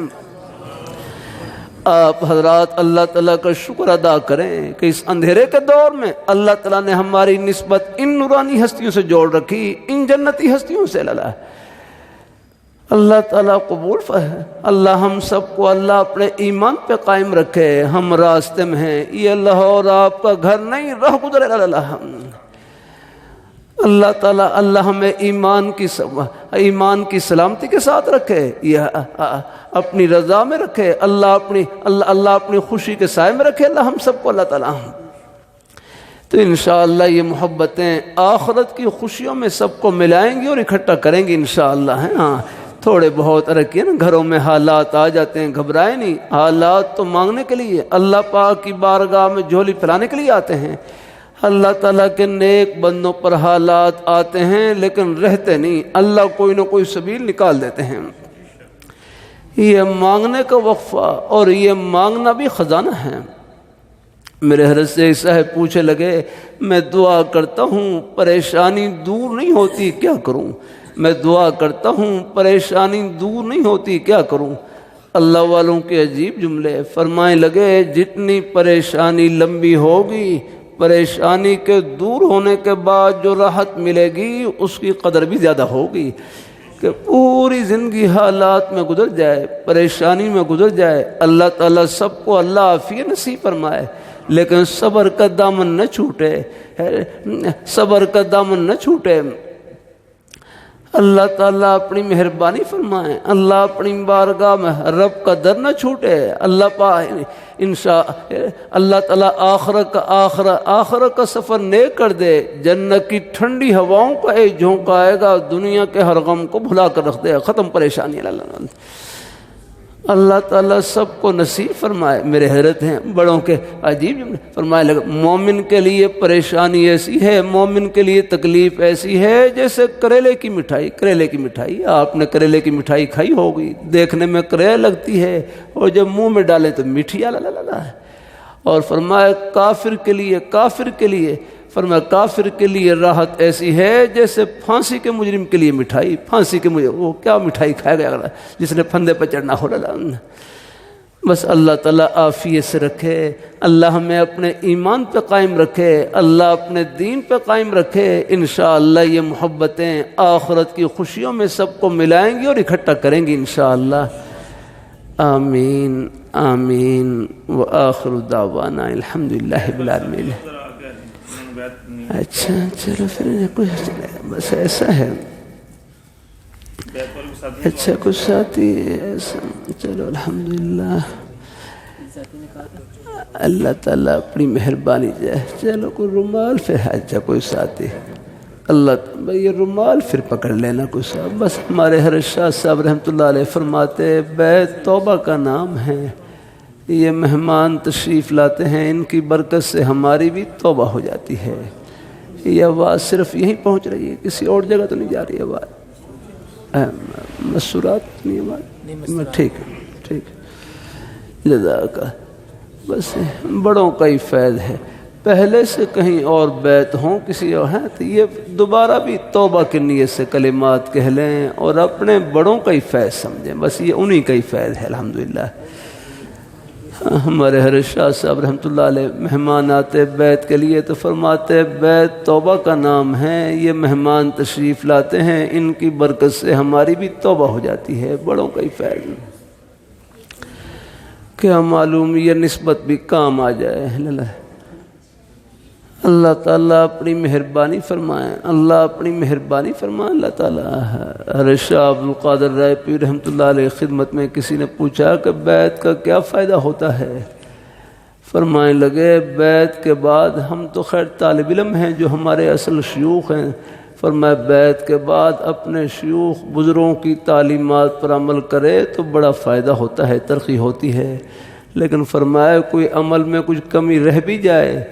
آپ حضرات اللہ تعالیٰ کا شکر ادا کریں کہ اس اندھیرے کے دور میں اللہ تعالیٰ نے ہماری نسبت ان نورانی ہستیوں سے جوڑ رکھی، ان جنتی ہستیوں سے۔ اللہ تعالیٰ قبول فرمائے۔ اللہ ہم سب کو اللہ اپنے ایمان پہ قائم رکھے۔ ہم راستے میں ہیں، یہ لاہور آپ کا گھر نہیں، رہ گزرے۔ اللہ تعالیٰ اللہ ہمیں ایمان کی سلامتی کے ساتھ رکھے، یہ اپنی رضا میں رکھے، اللہ اپنی خوشی کے سائے میں رکھے۔ اللہ ہم سب کو اللہ تعالیٰ تو انشاءاللہ یہ محبتیں آخرت کی خوشیوں میں سب کو ملائیں گی اور اکٹھا کریں گی انشاءاللہ۔ ہاں تھوڑے بہت رکھیے نا، گھروں میں حالات آ جاتے ہیں، گھبرائے نہیں، حالات تو مانگنے کے لیے، اللہ پاک کی بارگاہ میں جھولی پھیلانے کے لیے آتے ہیں۔ اللہ تعالیٰ کے نیک بندوں پر حالات آتے ہیں لیکن رہتے نہیں، اللہ کوئی نہ کوئی سبیل نکال دیتے ہیں۔ یہ مانگنے کا وقفہ اور یہ مانگنا بھی خزانہ ہے۔ میرے حضرت سے صاحب پوچھے لگے، میں دعا کرتا ہوں پریشانی دور نہیں ہوتی، کیا کروں؟ میں دعا کرتا ہوں پریشانی دور نہیں ہوتی، کیا کروں؟ اللہ والوں کے عجیب جملے، فرمائے لگے جتنی پریشانی لمبی ہوگی، پریشانی کے دور ہونے کے بعد جو راحت ملے گی اس کی قدر بھی زیادہ ہوگی۔ کہ پوری زندگی حالات میں گزر جائے، پریشانی میں گزر جائے، اللہ تعالیٰ سب کو اللہ عافیت نصیب فرمائے، لیکن صبر کا دامن نہ چھوٹے، صبر کا دامن نہ چھوٹے۔ اللہ تعالیٰ اپنی مہربانی فرمائے، اللہ اپنی بارگاہ میں رب کا در نہ چھوٹے، اللہ تعالیٰ آخرت کا سفر نیک کر دے، جنت کی ٹھنڈی ہواؤں کا ایک جھونکا آئے گا، دنیا کے ہر غم کو بھلا کر رکھ دے، ختم پریشانی۔ اللہ تعالیٰ سب کو نصیب فرمائے۔ میرے حضرت ہیں بڑوں کے عجیب فرمائے لگا، مومن کے لیے پریشانی ایسی ہے، مومن کے لیے تکلیف ایسی ہے جیسے کریلے کی مٹھائی۔ کریلے کی مٹھائی، آپ نے کریلے کی مٹھائی کھائی ہوگی، دیکھنے میں کریل لگتی ہے اور جب منہ میں ڈالیں تو میٹھی ہے۔ اور فرمایا کافر کے لیے فرمایا کافر کے لیے راحت ایسی ہے جیسے پھانسی کے مجرم کے لیے مٹھائی۔ پھانسی کے مجرم وہ کیا مٹھائی کھائے گا جس نے پھندے پہ چڑھنا ہو رہا۔ بس اللہ تعالیٰ عافیت سے رکھے، اللہ ہمیں اپنے ایمان پہ قائم رکھے، اللہ اپنے دین پہ قائم رکھے۔ انشاءاللہ یہ محبتیں آخرت کی خوشیوں میں سب کو ملائیں گی اور اکٹھا کریں گی انشاءاللہ۔ آمین آمین وآخر دعوانا الحمدللہ رب العالمین۔ اچھا چلو پھر کچھ بس ایسا ہے، اچھا کچھ ساتھی ایسا، چلو الحمدللہ اللہ تعالیٰ اپنی مہربانی جائے۔ چلو کوئی رومال پھر، اچھا کوئی ساتھی، اللہ یہ رومال پھر پکڑ لینا کوئی صاحب۔ بس ہمارے حضرت شاہ صاحب رحمۃ اللہ علیہ فرماتے بیت توبہ کا نام ہے، یہ مہمان تشریف لاتے ہیں، ان کی برکت سے ہماری بھی توبہ ہو جاتی ہے۔ یہ آواز صرف یہیں پہنچ رہی ہے، کسی اور جگہ تو نہیں جا رہی آواز، مسورات نہیں آواز؟ ٹھیک ہے ٹھیک ہے، جزاک۔ بس بڑوں کا ہی فیض ہے، پہلے سے کہیں اور بیت ہوں کسی اور ہیں تو یہ دوبارہ بھی توبہ کی نیت سے کلمات کہہ لیں اور اپنے بڑوں کا ہی فیض سمجھیں، بس یہ انہی کا ہی فیض ہے الحمدللہ۔ ہمارے حضرت شاہ صاحب رحمۃ اللہ علیہ مہمان آتے بیت کے لیے تو فرماتے بیت توبہ کا نام ہے، یہ مہمان تشریف لاتے ہیں، ان کی برکت سے ہماری بھی توبہ ہو جاتی ہے، بڑوں کا ہی فیض۔ کیا معلوم یہ نسبت بھی کام آ جائے۔ اللہ تعالیٰ اپنی مہربانی فرمائے، اللہ اپنی مہربانی فرمائے۔ اللہ تعالیٰ حضرت شاہ عبد القادر رائے پیر رحمۃ اللہ علیہ خدمت میں کسی نے پوچھا کہ بیت کا کیا فائدہ ہوتا ہے؟ فرمائیں لگے بیت کے بعد، ہم تو خیر طالب علم ہیں جو ہمارے اصل شیوخ ہیں، فرمایا بیت کے بعد اپنے شیوخ بزرگوں کی تعلیمات پر عمل کرے تو بڑا فائدہ ہوتا ہے، ترقی ہوتی ہے، لیکن فرمایا کوئی عمل میں کچھ کمی رہ بھی جائے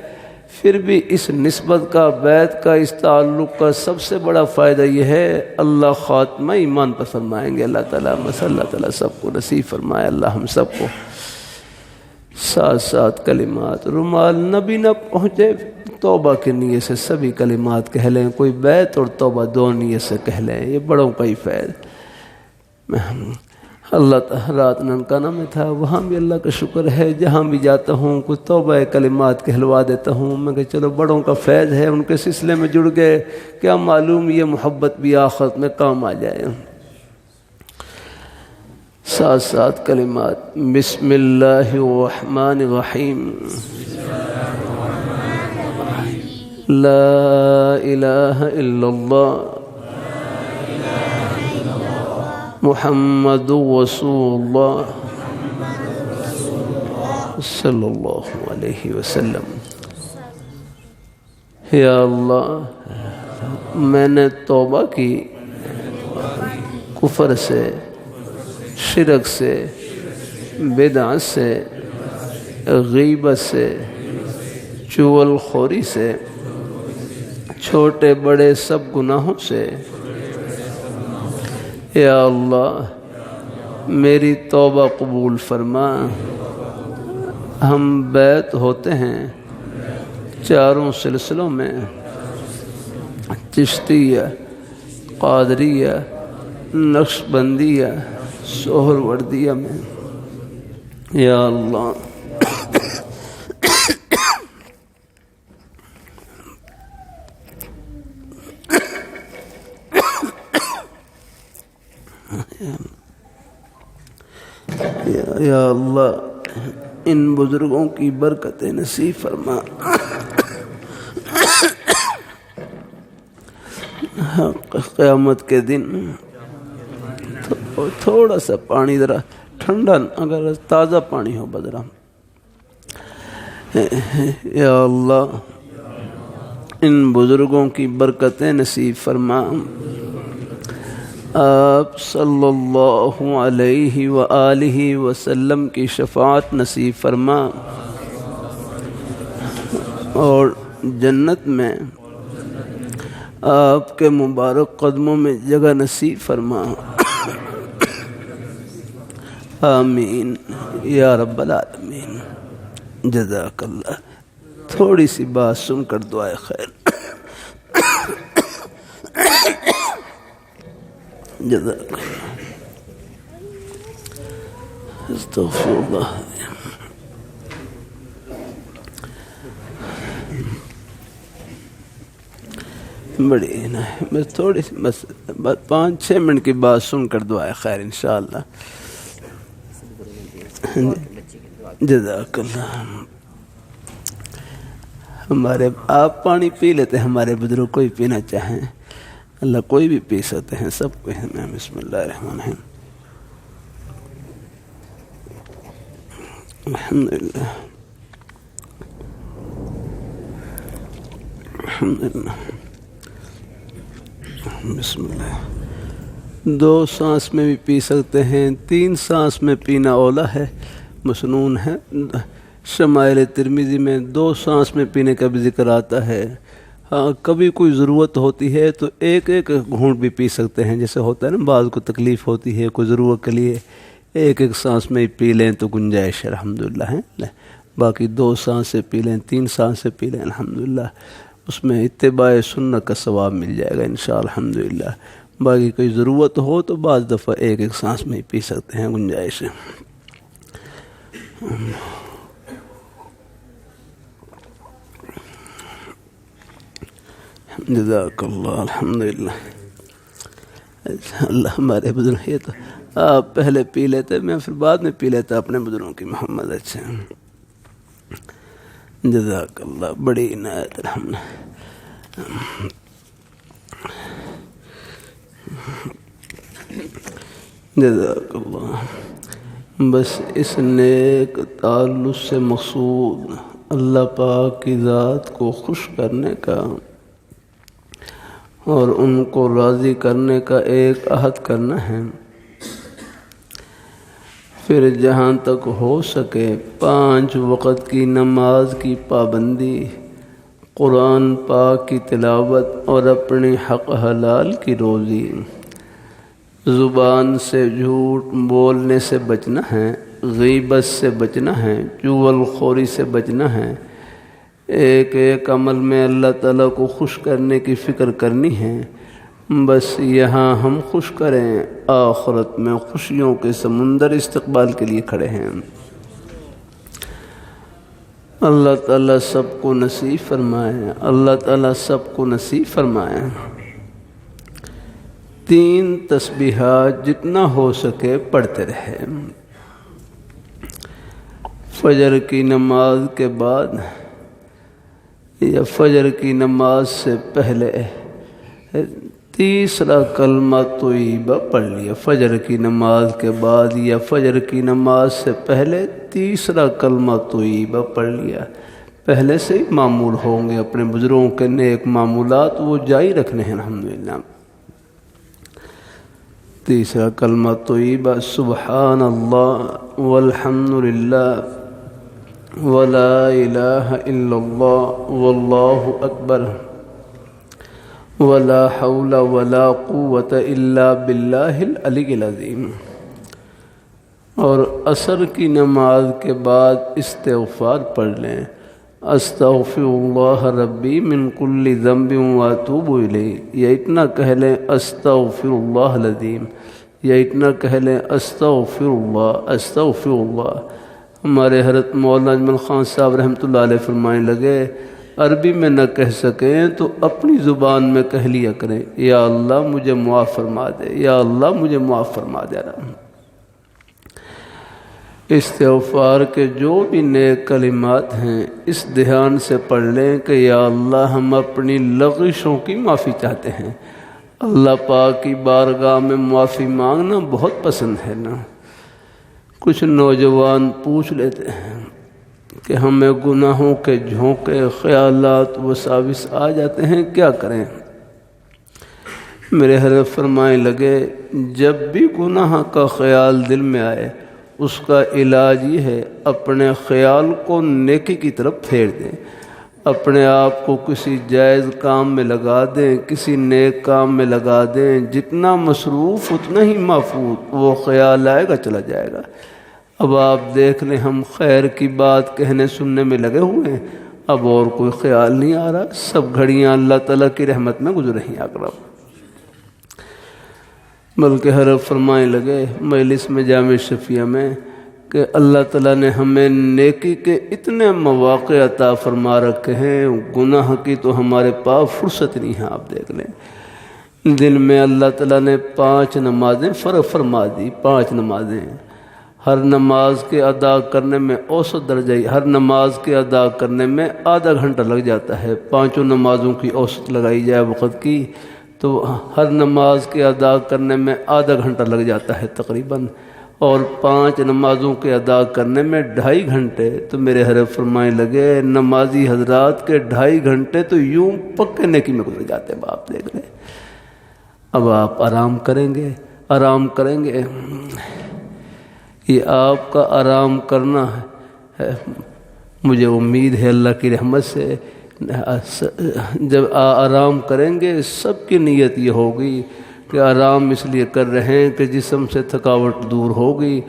پھر بھی اس نسبت کا، بیت کا، اس تعلق کا سب سے بڑا فائدہ یہ ہے اللہ خاتمہ ایمان پر فرمائیں گے۔ اللہ تعالیٰ اللہ تعالیٰ سب کو نصیب فرمائے، اللہ ہم سب کو ساتھ ساتھ کلمات رومال نبی نہ پہنچے، توبہ کی نیت سے سبھی کلمات کہہ لیں، کوئی بیت اور توبہ دو نیت سے کہہ لیں، یہ بڑوں کا ہی فیض۔ اللہ تعالیٰ رات ننکانہ میں تھا، وہاں بھی اللہ کا شکر ہے، جہاں بھی جاتا ہوں کچھ توبہ کلمات کہلوا دیتا ہوں، میں کہ چلو بڑوں کا فیض ہے، ان کے سلسلے میں جڑ گئے، کیا معلوم یہ محبت بھی آخرت میں کام آ جائے۔ ساتھ ساتھ کلمات بسم اللہ الرحمن الرحیم، لا الہ الا اللہ محمد رسول اللہ صلی اللہ علیہ وسلم۔ یا اللہ میں نے توبہ کی کفر سے، شرک سے، بدعت سے، غیبت سے، چغل خوری سے، چھوٹے بڑے سب گناہوں سے۔ یا اللہ میری توبہ قبول فرما۔ ہم بیت ہوتے ہیں چاروں سلسلوں میں، چشتیہ، قادریہ، نقشبندیہ، سہروردیہ میں۔ یا اللہ یا اللہ ان بزرگوں کی برکت نصیب فرما. قیامت کے دن تھوڑا سا پانی ذرا ٹھنڈا، اگر تازہ پانی ہو بدرا. یا اللہ ان بزرگوں کی برکتیں نصیب فرما. آپ صلی اللہ علیہ وآلہ وسلم کی شفاعت نصیب فرما اور جنت میں آپ کے مبارک قدموں میں جگہ نصیب فرما. آمین یا رب العالمین. جزاک اللہ. تھوڑی سی بات سن کر دعائے خیر. جزاک اللہ. استغفر اللہ. بڑی بس تھوڑی سی بس 5-6 منٹ کی بات سن کر دعائے خیر انشاءاللہ. جزاک اللہ. ہمارے آپ پانی پی لیتے ہیں، ہمارے بزرگ کوئی پینا چاہیں اللہ کوئی بھی پی سکتے ہیں، سب کو. بسم اللہ الرحمن الرحیم. الحمدللہ الحمدللہ. بسم اللہ. 2 سانس میں بھی پی سکتے ہیں، 3 سانس میں پینا اولا ہے، مسنون ہے. شمائل ترمذی میں 2 سانس میں پینے کا بھی ذکر آتا ہے. ہاں کبھی کوئی ضرورت ہوتی ہے تو ایک گھونٹ بھی پی سکتے ہیں، جیسے ہوتا ہے نا بعض کو تکلیف ہوتی ہے کوئی ضرورت کے لیے ایک سانس میں پی لیں تو گنجائش الحمدللہ ہے. باقی 2 سانس سے پی لیں، 3 سانس سے پی لیں الحمدللہ، اس میں اتباع سنت کا ثواب مل جائے گا انشاءاللہ الحمدللہ. باقی کوئی ضرورت ہو تو بعض دفعہ ایک سانس میں ہی پی سکتے ہیں، گنجائش ہے. جزاک اللہ. الحمدللہ. اللہ ہمارے بزرگ یہ تو آپ پہلے پی لیتے، میں پھر بعد میں پی لیتا اپنے بزرگوں کی محمد. اچھا جزاک اللہ. بڑی عنایت الحمدللہ. جزاک اللہ. بس اس نیک تعلق سے مقصود اللہ پاک کی ذات کو خوش کرنے کا اور ان کو راضی کرنے کا ایک عہد کرنا ہے. پھر جہاں تک ہو سکے 5 وقت کی نماز کی پابندی، قرآن پاک کی تلاوت اور اپنے حق حلال کی روزی. زبان سے جھوٹ بولنے سے بچنا ہے، غیبت سے بچنا ہے، چغل خوری سے بچنا ہے. ایک عمل میں اللہ تعالیٰ کو خوش کرنے کی فکر کرنی ہے. بس یہاں ہم خوش کریں، آخرت میں خوشیوں کے سمندر استقبال کے لیے کھڑے ہیں. اللہ تعالیٰ سب کو نصیب فرمائے. اللہ تعالیٰ سب کو نصیب فرمائے. 3 تسبیحات جتنا ہو سکے پڑھتے رہے. فجر کی نماز کے بعد یا فجر کی نماز سے پہلے 3 کلمہ طیبہ پڑھ لیا. فجر کی نماز کے بعد یا فجر کی نماز سے پہلے 3 کلمہ طیبہ پڑھ لیا. پہلے سے ہی معمول ہوں گے، اپنے بزرگوں کے نیک معمولات وہ جاری رکھنے ہیں الحمدللہ. 3 کلمہ طیبہ سبحان اللہ والحمدللہ ولا الہ الا اللہ واللہ اکبر ولا حول ولا قوة الا باللہ العلی العظیم. اور عصر کی نماز کے بعد استغفار پڑھ لیں. استغفر اللہ ربی من کل ذنب واتوب الیہ، یا اتنا کہہ لیں استغفر اللہ العظیم، یا اتنا کہہ لیں استغفر اللہ استغفر اللہ. ہمارے حضرت مولانا اجمل خان صاحب رحمۃ اللہ علیہ فرمانے لگے عربی میں نہ کہہ سکیں تو اپنی زبان میں کہہ لیا کریں یا اللہ مجھے معاف فرما دے، یا اللہ مجھے معاف فرما دے. استغفار کے جو بھی نیک کلمات ہیں اس دھیان سے پڑھ لیں کہ یا اللہ ہم اپنی لغزشوں کی معافی چاہتے ہیں۔ اللہ پاک کی بارگاہ میں معافی مانگنا بہت پسند ہے نا۔ کچھ نوجوان پوچھ لیتے ہیں کہ ہمیں گناہوں کے جھونکے خیالات وساوس آ جاتے ہیں، کیا کریں؟ میرے حضرت فرمائے لگے جب بھی گناہ کا خیال دل میں آئے اس کا علاج یہ ہے اپنے خیال کو نیکی کی طرف پھیر دیں، اپنے آپ کو کسی جائز کام میں لگا دیں، کسی نیک کام میں لگا دیں، جتنا مصروف اتنا ہی محفوظ، وہ خیال آئے گا چلا جائے گا۔ اب آپ دیکھ لیں ہم خیر کی بات کہنے سننے میں لگے ہوئے ہیں، اب اور کوئی خیال نہیں آ رہا، سب گھڑیاں اللہ تعالیٰ کی رحمت میں گزر رہی ہیں اقرب۔ بلکہ حضرت فرمائے لگے مجلس میں جامع شفیہ میں کہ اللہ تعالیٰ نے ہمیں نیکی کے اتنے مواقع عطا فرما رکھے ہیں، گناہ کی تو ہمارے پاس فرصت نہیں ہے۔ آپ دیکھ لیں دن میں اللہ تعالیٰ نے 5 نمازیں فرض فرما دی، 5 نمازیں، ہر نماز کے ادا کرنے میں اوسط درجہ، ہر نماز کے ادا کرنے میں آدھا گھنٹہ لگ جاتا ہے۔ 5 نمازوں کی اوسط لگائی جائے وقت کی تو ہر نماز کے ادا کرنے میں آدھا گھنٹہ لگ جاتا ہے تقریباً، اور 5 نمازوں کے ادا کرنے میں 2.5 گھنٹے۔ تو میرے حضرت فرمائے لگے نمازی حضرات کے 2.5 گھنٹے تو یوں پکے نیکی میں گزر جاتے ہیں۔ آپ دیکھ لیں اب آپ آرام کریں گے، آرام کریں گے، یہ آپ کا آرام کرنا ہے۔ مجھے امید ہے اللہ کی رحمت سے جب آرام کریں گے سب کی نیت یہ ہوگی کہ آرام اس لیے کر رہے ہیں کہ جسم سے تھکاوٹ دور ہوگی۔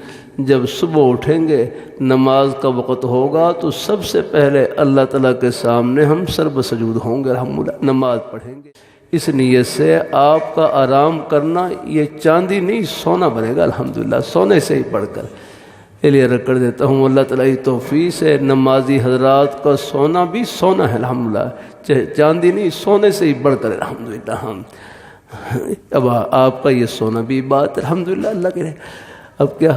جب صبح اٹھیں گے نماز کا وقت ہوگا تو سب سے پہلے اللہ تعالیٰ کے سامنے ہم سر بسجود ہوں گے، الحمدللہ نماز پڑھیں گے۔ اس نیت سے آپ کا آرام کرنا یہ چاندی نہیں سونا بنے گا، الحمدللہ سونے سے ہی بڑھ کر۔ یہ لیے رکھ کر دیتا ہوں اللہ تعالیٰ کی توفیق سے نمازی حضرات کا سونا بھی سونا ہے، الحمدللہ چاندی نہیں سونے سے ہی بڑھ کر، الحمدللہ ہم اب آپ کا یہ سونا بھی بات الحمدللہ اللہ کے رہے۔ اب کیا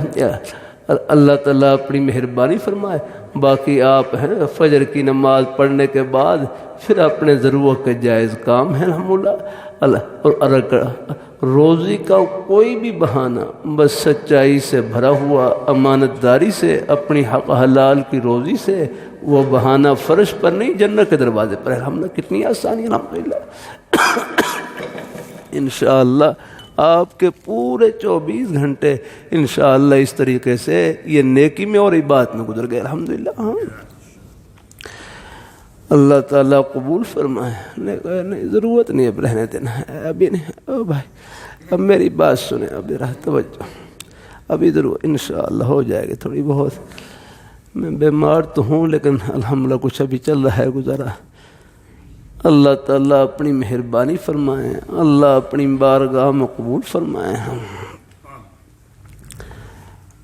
اللہ تعالیٰ اپنی مہربانی فرمائے، باقی آپ ہیں فجر کی نماز پڑھنے کے بعد پھر اپنے ضرورت کے جائز کام ہیں الحمدللہ۔ اور روزی کا کوئی بھی بہانہ بس سچائی سے بھرا ہوا، امانت داری سے، اپنی حق حلال کی روزی سے، وہ بہانہ فرش پر نہیں جنت کے دروازے پر ہے۔ الحمدللہ کتنی آسانی الحمدللہ۔ انشاءاللہ آپ کے پورے 24 گھنٹے انشاءاللہ اس طریقے سے یہ نیکی میں اور عبادت میں گزر گئے الحمدللہ۔ اللہ تعالیٰ قبول فرمائے۔ نہیں ضرورت نہیں اب رہنے دینا ہے، ابھی نہیں۔ او بھائی اب میری بات سنیں، اب ذرا توجہ، ابھی ضرور انشاءاللہ ہو جائے گی تھوڑی بہت۔ میں بیمار تو ہوں لیکن الحمدللہ کچھ ابھی چل رہا ہے گزارا۔ اللہ تعالیٰ اپنی مہربانی فرمائے، اللہ اپنی بارگاہ میں قبول فرمائے،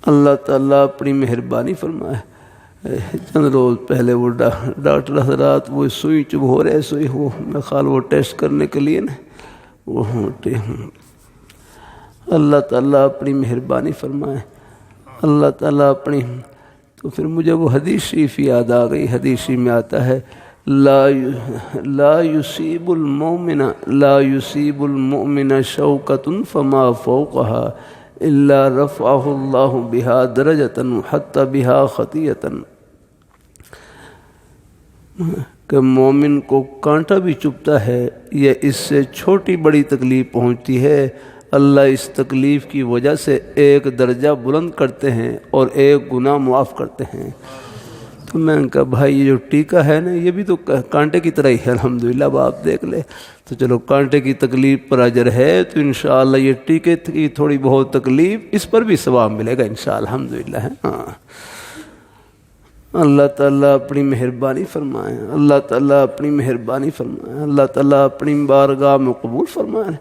اللہ تعالیٰ اپنی مہربانی فرمائے۔ چند روز پہلے وہ ڈاکٹر حضرات وہ سوئی چبھ ہو رہے، سوئی وہ میں خیال وہ ٹیسٹ کرنے کے لیے نا وہ اللہ تعالیٰ اپنی مہربانی فرمائے، اللہ تعالیٰ اپنی۔ تو پھر مجھے وہ حدیث شریف یاد آ گئی، حدیث شریف میں آتا ہے لا يصيب المؤمن شوكة فما فوقها الا رفعه الله بها درجة حتى بها خطيئة، کہ مومن کو کانٹا بھی چبھتا ہے یا اس سے چھوٹی بڑی تکلیف پہنچتی ہے، اللہ اس تکلیف کی وجہ سے ایک درجہ بلند کرتے ہیں اور ایک گناہ معاف کرتے ہیں۔ تو میں نے کہا بھائی یہ جو ٹیکہ ہے نا یہ بھی تو کانٹے کی طرح ہی ہے الحمدللہ۔ اب آپ دیکھ لیں تو چلو کانٹے کی تکلیف پر اجر ہے تو انشاءاللہ یہ ٹیکے کی تھوڑی بہت تکلیف اس پر بھی ثواب ملے گا انشاءاللہ الحمدللہ۔ ہاں اللہ تعالیٰ اپنی مہربانی فرمائے، اللہ تعالیٰ اپنی مہربانی فرمائے، اللہ تعالیٰ اپنی بارگاہ میں قبول فرمائے،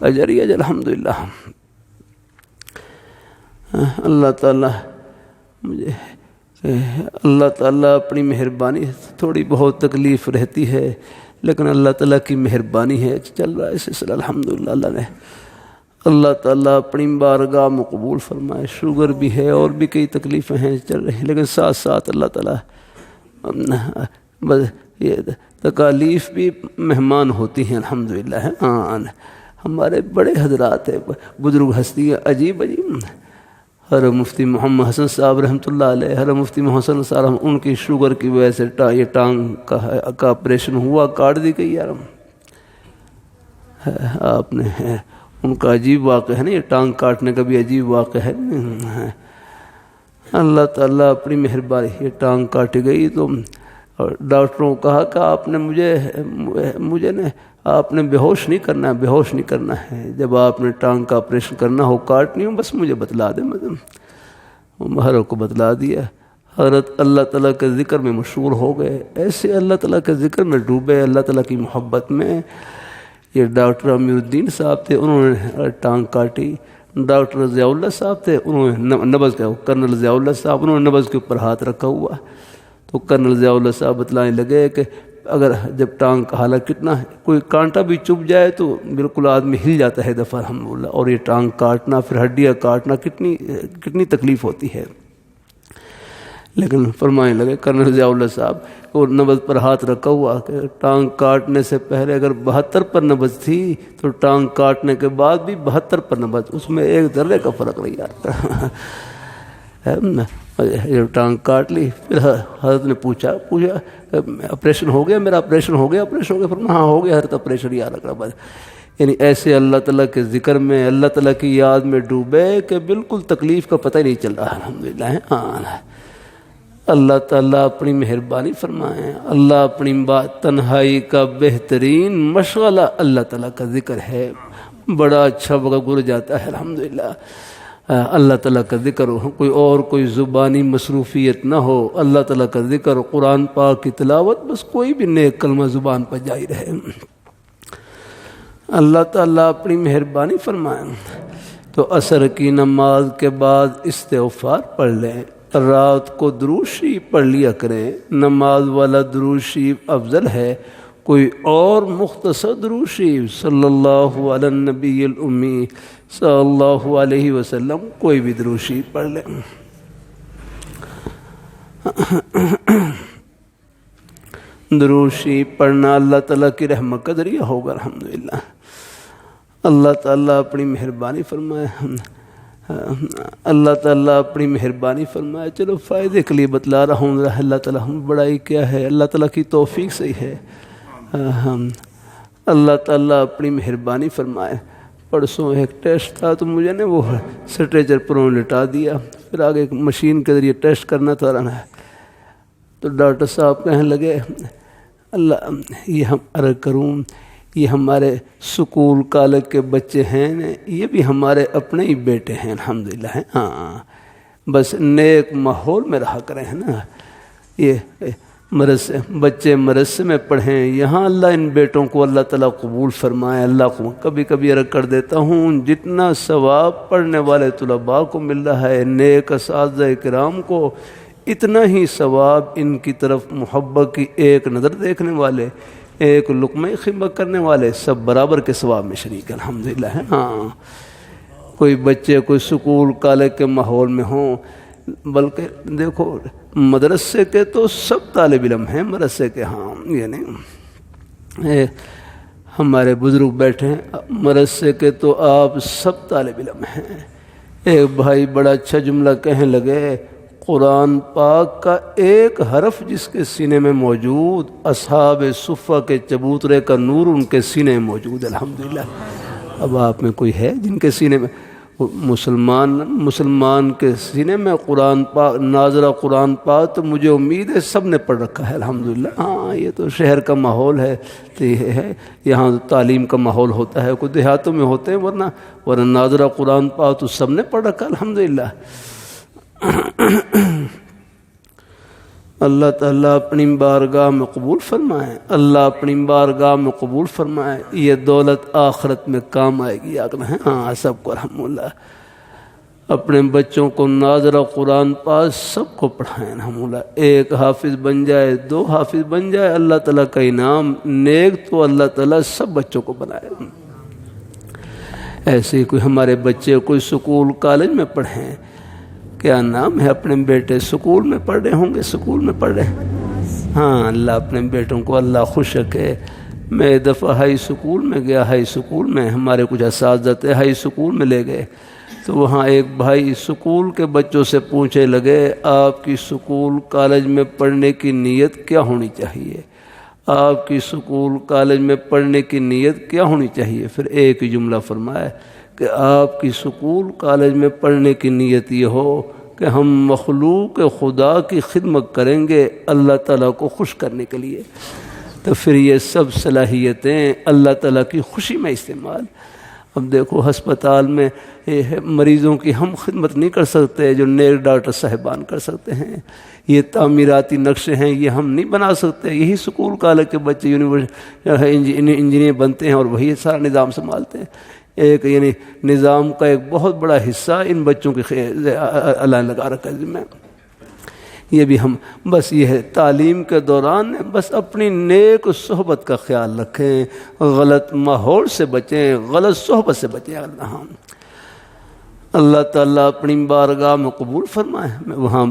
اجر ہی اجر الحمدللہ۔ اللہ تعالیٰ مجھے اللہ تعالیٰ اپنی مہربانی، تھوڑی بہت تکلیف رہتی ہے لیکن اللہ تعالیٰ کی مہربانی ہے، چل رہا ہے سلسلہ الحمدللہ۔ اللہ تعالیٰ اپنی بارگاہ میں قبول فرمائے۔ شوگر بھی ہے اور بھی کئی تکلیفیں ہیں چل رہی ہیں، لیکن ساتھ ساتھ اللہ تعالیٰ بس یہ تکالیف بھی مہمان ہوتی ہیں الحمدللہ۔ ہاں ہمارے بڑے حضرات ہیں، بزرگ ہستیاں عجیب ہر مفتی محمد حسن صاحب رحمۃ اللہ علیہ، ہر مفتی محمد حسن صاحب، ان کی شوگر کی وجہ سے یہ ٹانگ کا آپریشن ہوا، کاٹ دی گئی یار۔ آپ نے ان کا عجیب واقعہ ہے نا، یہ ٹانگ کاٹنے کا بھی عجیب واقعہ ہے۔ اللہ تعالیٰ اپنی مہربانی، یہ ٹانگ کاٹی گئی تو ڈاکٹروں کو کہا کہ آپ نے مجھے نے آپ نے بے ہوش نہیں کرنا ہے، بے ہوش نہیں کرنا ہے، جب آپ نے ٹانگ کا آپریشن کرنا ہو، کاٹنی ہو، بس مجھے بتلا دیں۔ ہر کو بتلا دیا۔ حضرت اللہ تعالیٰ کے ذکر میں مشغول ہو گئے، ایسے اللہ تعالیٰ کے ذکر میں ڈوبے، اللہ تعالیٰ کی محبت میں۔ یہ ڈاکٹر امیر الدین صاحب تھے، انہوں نے ٹانگ کاٹی۔ ڈاکٹر ضیاء اللہ صاحب تھے، انہوں نے نبض کا، کرنل ضیاء اللہ صاحب، انہوں نے نبض کے اوپر ہاتھ رکھا ہوا۔ تو کرنل ضیاء اللہ صاحب بتلانے لگے کہ اگر جب ٹانگ کا حالت کتنا ہے، کوئی کانٹا بھی چبھ جائے تو بالکل آدمی ہل جاتا ہے دفعہ الحمدللہ، اور یہ ٹانگ کاٹنا پھر ہڈیاں کاٹنا کتنی تکلیف ہوتی ہے۔ لیکن فرمانے لگے کرنل ضیاء اللہ صاحب کو نبض پر ہاتھ رکھا ہوا کہ ٹانگ کاٹنے سے پہلے اگر 72 پر نبض تھی تو ٹانگ کاٹنے کے بعد بھی 72 پر نبض، اس میں ایک ذرے کا فرق نہیں آتا۔ جب ٹانگ کاٹ لی، پھر حضرت نے پوچھا آپریشن ہو گیا میرا، آپریشن ہو گیا فرمایا ہاں ہو گیا حضرت آپریشن، یاد رکھنا بس۔ یعنی ایسے اللہ تعالیٰ کے ذکر میں، اللہ تعالیٰ کی یاد میں ڈوبے کہ بالکل تکلیف کا پتہ ہی نہیں چل رہا الحمدللہ۔ ہاں اللہ تعالیٰ اپنی مہربانی فرمائیں۔ اللہ اپنی تنہائی کا بہترین مشغلہ اللہ تعالیٰ کا ذکر ہے، بڑا اچھا وقت گزر جاتا ہے الحمدللہ۔ اللہ تعالیٰ کا ذکر ہو، کوئی زبانی مصروفیت نہ ہو، اللہ تعالیٰ کا ذکر، قرآن پاک کی تلاوت، بس کوئی بھی نیک کلمہ زبان پر جاری رہے۔ اللہ تعالیٰ اپنی مہربانی فرمائیں۔ تو عصر کی نماز کے بعد استغفار پڑھ لیں، رات کو درود شریف پڑھ لیا کریں، نماز والا درود شریف افضل ہے۔ کوئی اور مختصر درود شریف صلی اللہ علی النبی الامی صلی اللہ علیہ وسلم، کوئی بھی درود شریف پڑھ لیں۔ درود شریف پڑھنا اللہ تعالیٰ کی رحمت کا ذریعہ ہوگا الحمدللہ۔ اللہ تعالیٰ اپنی مہربانی فرمائے، اللہ تعالیٰ اپنی مہربانی فرمائے۔ چلو فائدے کے لیے بتلا رہا ہوں، اللہ تعالیٰ بڑائی کیا ہے، اللہ تعالیٰ کی توفیق سے ہی ہے۔ اللہ تعالیٰ اپنی مہربانی فرمائے۔ پرسوں ایک ٹیسٹ تھا تو مجھے نے وہ اسٹریچر پر لٹا دیا، پھر آگے ایک مشین کے ذریعے ٹیسٹ کرنا تھا رہنا ہے، تو ڈاکٹر صاحب کہنے لگے اللہ یہ ہم عرض کروں، یہ ہمارے سکول کالج کے بچے ہیں، یہ بھی ہمارے اپنے ہی بیٹے ہیں الحمدللہ۔ ہاں بس نیک ماحول میں رہا کریں، ہے نا، یہ بچے مدرسے میں پڑھیں، یہاں اللہ ان بیٹوں کو اللہ تعالیٰ قبول فرمائے۔ اللہ کو کبھی کبھی عرض کر دیتا ہوں، جتنا ثواب پڑھنے والے طلباء کو مل رہا ہے، نیک اساتذہ کرام کو، اتنا ہی ثواب ان کی طرف محبت کی ایک نظر دیکھنے والے، ایک لقمہ خدمت کرنے والے، سب برابر کے ثواب میں شریک الحمدللہ ہے۔ ہاں کوئی بچے کوئی سکول کالج کے ماحول میں ہوں، بلکہ دیکھو مدرسے کے تو سب طالب علم ہیں مدرسے کے، ہاں یعنی ہمارے بزرگ بیٹھے ہیں مدرسے کے تو آپ سب طالب علم ہیں۔ ایک بھائی بڑا اچھا جملہ کہنے لگے، قرآن پاک کا ایک حرف جس کے سینے میں موجود، اصحاب صفہ کے چبوترے کا نور ان کے سینے میں موجود الحمدللہ۔ اب آپ میں کوئی ہے جن کے سینے میں، مسلمان کے سینے میں قرآن پاک، ناظرہ قرآن پاک، تو مجھے امید ہے سب نے پڑھ رکھا ہے الحمدللہ۔ ہاں یہ تو شہر کا ماحول ہے، تو یہ ہے یہاں تعلیم کا ماحول ہوتا ہے، کوئی دیہاتوں میں ہوتے ہیں، ورنہ ناظرہ قرآن پاک تو سب نے پڑھ رکھا الحمدللہ۔ اللہ تعالیٰ اپنی بارگاہ میں قبول فرمائے، اللہ اپنی بارگاہ میں قبول فرمائے، یہ دولت آخرت میں کام آئے گی۔ ہاں سب کو الحمدللہ، اپنے بچوں کو ناظرہ قرآن پاک سب کو پڑھائیں الحمدللہ، ایک حافظ بن جائے، 2 حافظ بن جائے، اللہ تعالیٰ کا انعام، نیک تو اللہ تعالیٰ سب بچوں کو بنائے۔ ایسے ہی کوئی ہمارے بچے کوئی سکول کالج میں پڑھیں، کیا نام ہے اپنے بیٹے سکول میں پڑھ رہے ہوں گے، سکول میں پڑھ رہے ہیں، ہاں اللہ اپنے بیٹوں کو اللہ خوش رکھے۔ میں ایک دفعہ ہائی سکول میں گیا، ہائی سکول میں ہمارے کچھ اساتذہ تھے، ہائی سکول میں لے گئے تو وہاں ایک بھائی سکول کے بچوں سے پوچھنے لگے آپ کی سکول کالج میں پڑھنے کی نیت کیا ہونی چاہیے، آپ کی سکول کالج میں پڑھنے کی نیت کیا ہونی چاہیے؟ پھر ایک ہی جملہ فرمایا کہ آپ کی سکول کالج میں پڑھنے کی نیت یہ ہو کہ ہم مخلوق خدا کی خدمت کریں گے اللہ تعالیٰ کو خوش کرنے کے لیے۔ تو پھر یہ سب صلاحیتیں اللہ تعالیٰ کی خوشی میں استعمال۔ اب دیکھو ہسپتال میں مریضوں کی ہم خدمت نہیں کر سکتے جو نیک ڈاکٹر صاحبان کر سکتے ہیں، یہ تعمیراتی نقشے ہیں یہ ہم نہیں بنا سکتے، یہی سکول کالج کے بچے یونیورسٹی انجینئر بنتے ہیں اور وہی سارا نظام سنبھالتے ہیں۔ ایک یعنی نظام کا ایک بہت بڑا حصہ ان بچوں کے اللہ نے لگا رکھا ہے ذمہ۔ یہ بھی ہم بس یہ ہے تعلیم کے دوران بس اپنی نیک صحبت کا خیال رکھیں، غلط ماحول سے بچیں، غلط صحبت سے بچیں۔ اللہ تعالیٰ اپنی بارگاہ میں قبول فرمائے۔ میں وہاں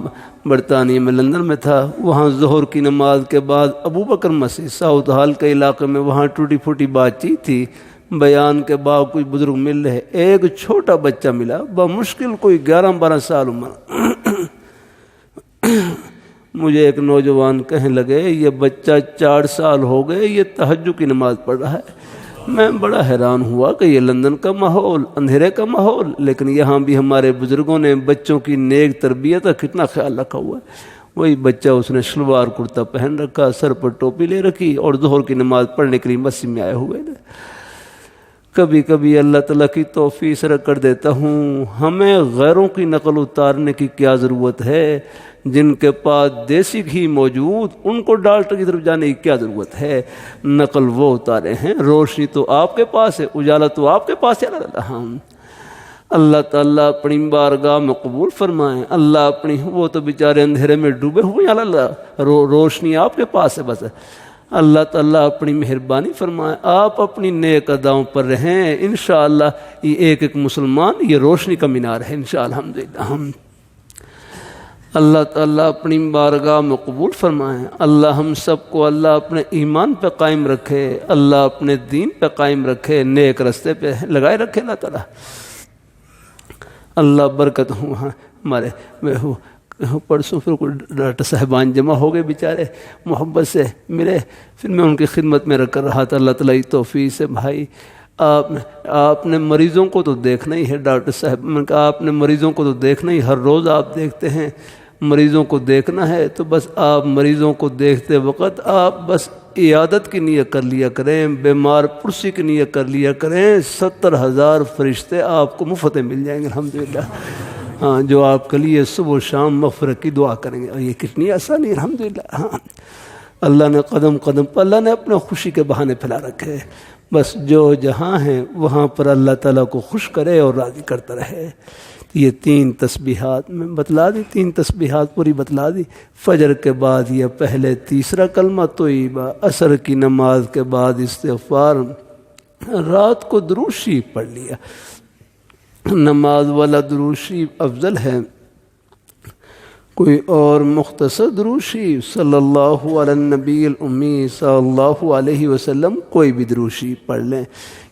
برطانیہ میں لندن میں تھا، وہاں ظہر کی نماز کے بعد ابو بکر مسجد ساؤتھ ہال کے علاقے میں وہاں ٹوٹی پھوٹی بات چیت تھی، بیان کے بعد کچھ بزرگ مل رہے، ایک چھوٹا بچہ ملا بمشکل کوئی 11-12 سال عمر۔ مجھے ایک نوجوان کہنے لگے یہ بچہ 4 سال ہو گئے یہ تہجد کی نماز پڑھ رہا ہے۔ میں بڑا حیران ہوا کہ یہ لندن کا ماحول، اندھیرے کا ماحول، لیکن یہاں بھی ہمارے بزرگوں نے بچوں کی نیک تربیت کا کتنا خیال رکھا ہوا ہے۔ وہی بچہ اس نے شلوار کرتا پہن رکھا، سر پر ٹوپی لے رکھی اور ظہر کی نماز پڑھنے کے لیے مسجد میں آئے ہوئے تھے۔ کبھی کبھی اللہ تعالیٰ کی توفیق سے کر دیتا ہوں، ہمیں غیروں کی نقل اتارنے کی کیا ضرورت ہے؟ جن کے پاس دیسی گھی موجود ان کو ڈاکٹر کی طرف جانے کی کیا ضرورت ہے؟ نقل وہ اتارے ہیں، روشنی تو آپ کے پاس ہے، اجالا تو آپ کے پاس ہے۔ اللہ تعالیٰ اپنی بارگاہ میں قبول فرمائیں۔ اللہ اپنی وہ تو بیچارے اندھیرے میں ڈوبے ہوئے ہیں، اللہ روشنی آپ کے پاس ہے بس۔ اللہ تعالیٰ اپنی مہربانی فرمائے، آپ اپنی نیک اداؤں پر رہیں، انشاءاللہ یہ ایک ایک مسلمان یہ روشنی کا مینار ہے انشاءاللہ الحمدللہ۔ اللہ تعالیٰ اپنی بارگاہ میں قبول فرمائیں۔ اللہ ہم سب کو اللہ اپنے ایمان پہ قائم رکھے، اللہ اپنے دین پہ قائم رکھے، نیک رستے پہ لگائے رکھے اللہ تعالیٰ۔ اللہ برکت ہوں ہمارے پرسوں پھر کوئی ڈاکٹر صاحبان جمع ہو گئے بیچارے، محبت سے ملے، پھر میں ان کی خدمت میں رکھ کر رہا تھا۔ اللہ تعالیٰ کی توفیق سے بھائی آپ نے مریضوں کو تو دیکھنا ہی ہے، ڈاکٹر صاحب میں نے کہا آپ نے مریضوں کو تو دیکھنا ہی، ہر روز آپ دیکھتے ہیں، مریضوں کو دیکھنا ہے تو بس آپ مریضوں کو دیکھتے وقت آپ بس عیادت کی نیت کر لیا کریں، بیمار پرسی کی نیت کر لیا کریں، 70,000 فرشتے آپ کو مفت مل جائیں گے الحمدللہ، ہاں جو آپ کے لیے صبح و شام مغفرت کی دعا کریں گے، اور یہ کتنی آسانی ہے الحمدللہ۔ ہاں اللہ نے قدم قدم پر اللہ نے اپنے خوشی کے بہانے پھیلا رکھے، بس جو جہاں ہیں وہاں پر اللہ تعالیٰ کو خوش کرے اور راضی کرتا رہے۔ یہ 3 تسبیحات میں بتلا دی، 3 تسبیحات پوری بتلا دی۔ فجر کے بعد یہ پہلے تیسرا کلمہ طیبہ، عصر کی نماز کے بعد استغفار، رات کو درود شریف پڑھ لیا۔ نماز والا درود شریف افضل ہے، کوئی اور مختصر درود شریف صلی اللہ علی النبی الامی صلی اللہ علیہ وسلم کوئی بھی درود شریف پڑھ لیں۔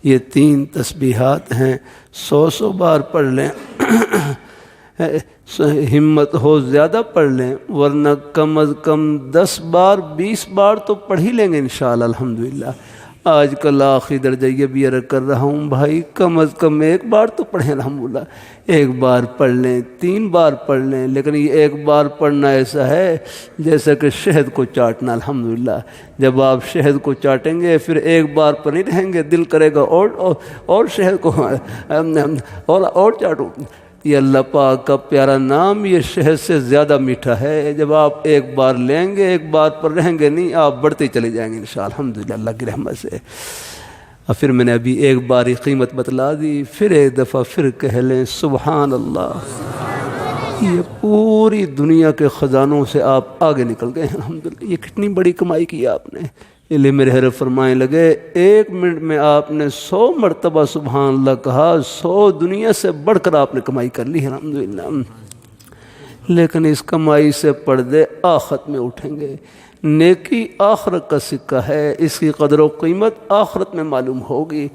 یہ 3 تسبیحات ہیں، 100 بار پڑھ لیں، ہمت ہو زیادہ پڑھ لیں، ورنہ کم از کم 10 بار 20 بار تو پڑھ ہی لیں گے انشاءاللہ الحمدللہ۔ آج کل آخری درجہ یہ بھی عرض کر رہا ہوں بھائی کم از کم 1 بار تو پڑھیں الحمدللہ، 1 بار پڑھ لیں، 3 بار پڑھ لیں، لیکن یہ 1 بار پڑھنا ایسا ہے جیسا کہ شہد کو چاٹنا الحمدللہ۔ جب آپ شہد کو چاٹیں گے پھر 1 بار پر نہیں رہیں گے، دل کرے گا اور شہد کو اور چاٹوں۔ یہ اللہ پاک کا پیارا نام یہ شہد سے زیادہ میٹھا ہے، جب آپ 1 بار لیں گے 1 بار پر رہیں گے نہیں، آپ بڑھتے چلے جائیں گے انشاءاللہ الحمدللہ اللہ کی رحمت سے۔ اور پھر میں نے ابھی 1 بار ہی قیمت بتلا دی، پھر 1 دفعہ پھر کہہ لیں سبحان اللہ۔ یہ پوری دنیا کے خزانوں سے آپ آگے نکل گئے ہیں الحمدللہ، یہ کتنی بڑی کمائی کی آپ نے، لیے میرے حضرت فرمائیں لگے 1 منٹ میں آپ نے 100 مرتبہ سبحان اللہ کہا، 100 دنیا سے بڑھ کر آپ نے کمائی کر لی الحمدللہ۔ لیکن اس کمائی سے پردے آخرت میں اٹھیں گے۔ نیکی آخرت کا سکہ ہے، اس کی قدر و قیمت آخرت میں معلوم ہوگی،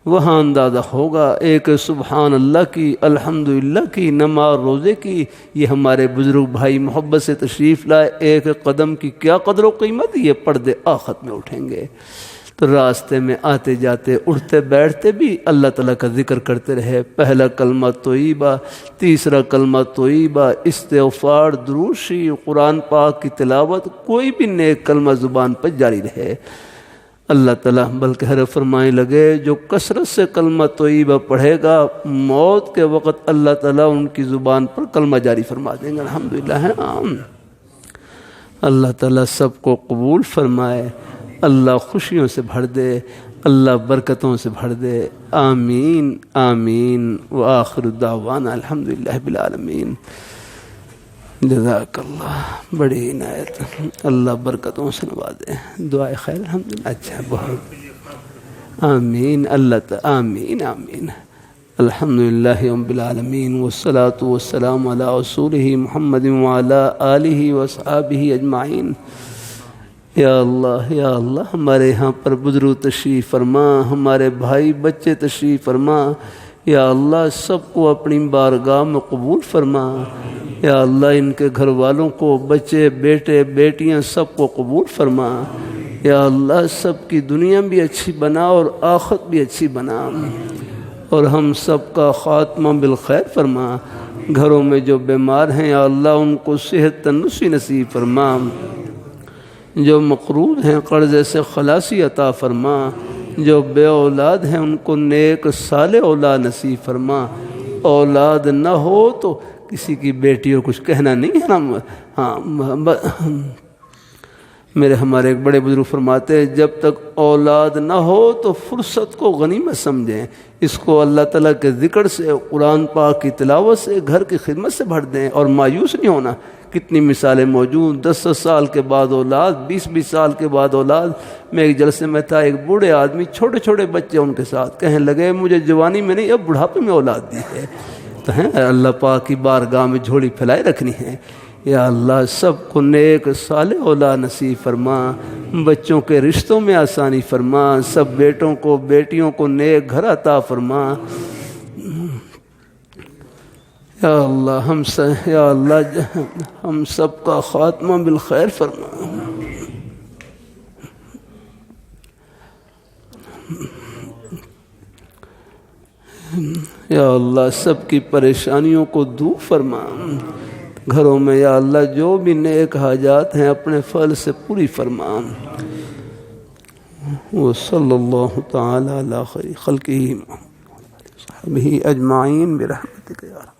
وہاں اندازہ ہوگا۔ ایک سبحان اللہ کی، الحمدللہ کی، نماز روزے کی، یہ ہمارے بزرگ بھائی محبت سے تشریف لائے، ایک قدم کی کیا قدر و قیمت، یہ پردے آخرت میں اٹھیں گے۔ تو راستے میں آتے جاتے اٹھتے بیٹھتے بھی اللہ تعالیٰ کا ذکر کرتے رہے۔ پہلا کلمہ طیبہ، تیسرا کلمہ طیبہ، استغفار، درود شریف، قرآن پاک کی تلاوت، کوئی بھی نیک کلمہ زبان پر جاری رہے۔ اللہ تعالیٰ بلکہ حضرت فرمائیں لگے جو کثرت سے کلمہ طیبہ پڑھے گا، موت کے وقت اللہ تعالیٰ ان کی زبان پر کلمہ جاری فرما دیں گے الحمدللہ ہے۔ اللہ تعالیٰ سب کو قبول فرمائے، اللہ خوشیوں سے بھر دے، اللہ برکتوں سے بھر دے، آمین آمین۔ وآخر دعوانا الحمدللہ رب العالمین۔ جزاک اللہ، بڑی عنایت، اللہ برکتوں سے نوازے، دعائے خیر الحمدللہ۔ اچھا بہت آمین، اللہ آمین آمین۔ الحمدللہ رب العالمین، والصلاة والسلام علی رسولہ محمد وعلی آلہ وصحبہ اجمعین۔ یا اللہ یا اللہ، ہمارے یہاں پر بزرگ تشریف فرما، ہمارے بھائی بچے تشریف فرما، یا اللہ سب کو اپنی بارگاہ میں قبول فرما، یا اللہ ان کے گھر والوں کو، بچے بیٹے بیٹیاں سب کو قبول فرما، یا اللہ سب کی دنیا بھی اچھی بنا اور آخرت بھی اچھی بنا، اور ہم سب کا خاتمہ بالخیر فرما۔ گھروں میں جو بیمار ہیں یا اللہ ان کو صحت تندرستی نصیب فرما، جو مقروض ہیں قرضے سے خلاصی عطا فرما، جو بے اولاد ہیں ان کو نیک صالح اولاد نصیب فرما۔ اولاد نہ ہو تو کسی کی بیٹی کو کچھ کہنا نہیں ہے نا۔ ہاں میرے ہمارے ایک بڑے بزرگ فرماتے ہیں جب تک اولاد نہ ہو تو فرصت کو غنیمت سمجھیں، اس کو اللہ تعالیٰ کے ذکر سے، قرآن پاک کی تلاوت سے، گھر کی خدمت سے بھر دیں، اور مایوس نہیں ہونا۔ کتنی مثالیں موجود، 10 سال کے بعد اولاد، 20 سال کے بعد اولاد۔ میں ایک جلسے میں تھا، ایک بوڑھے آدمی، چھوٹے چھوٹے بچے ان کے ساتھ، کہنے لگے مجھے جوانی میں نہیں اب بڑھاپے میں اولاد دی ہے۔ تو ہیں اللہ پاک کی بارگاہ میں جھولی پھیلائے رکھنی ہے۔ یا اللہ سب کو نیک صالح اولاد نصیب فرما، بچوں کے رشتوں میں آسانی فرما، سب بیٹوں کو بیٹیوں کو نیک گھر عطا فرما۔ یا اللہ یا اللہ ہم سب کا خاتمہ بالخیر فرما۔ یا اللہ سب کی پریشانیوں کو دور فرما، گھروں میں یا اللہ جو بھی نیک حاجات ہیں اپنے فضل سے پوری فرما۔ وصلی اللہ تعالی علی خیر خلقہ محمد صحبہ اجمعین برحمتک یا رب۔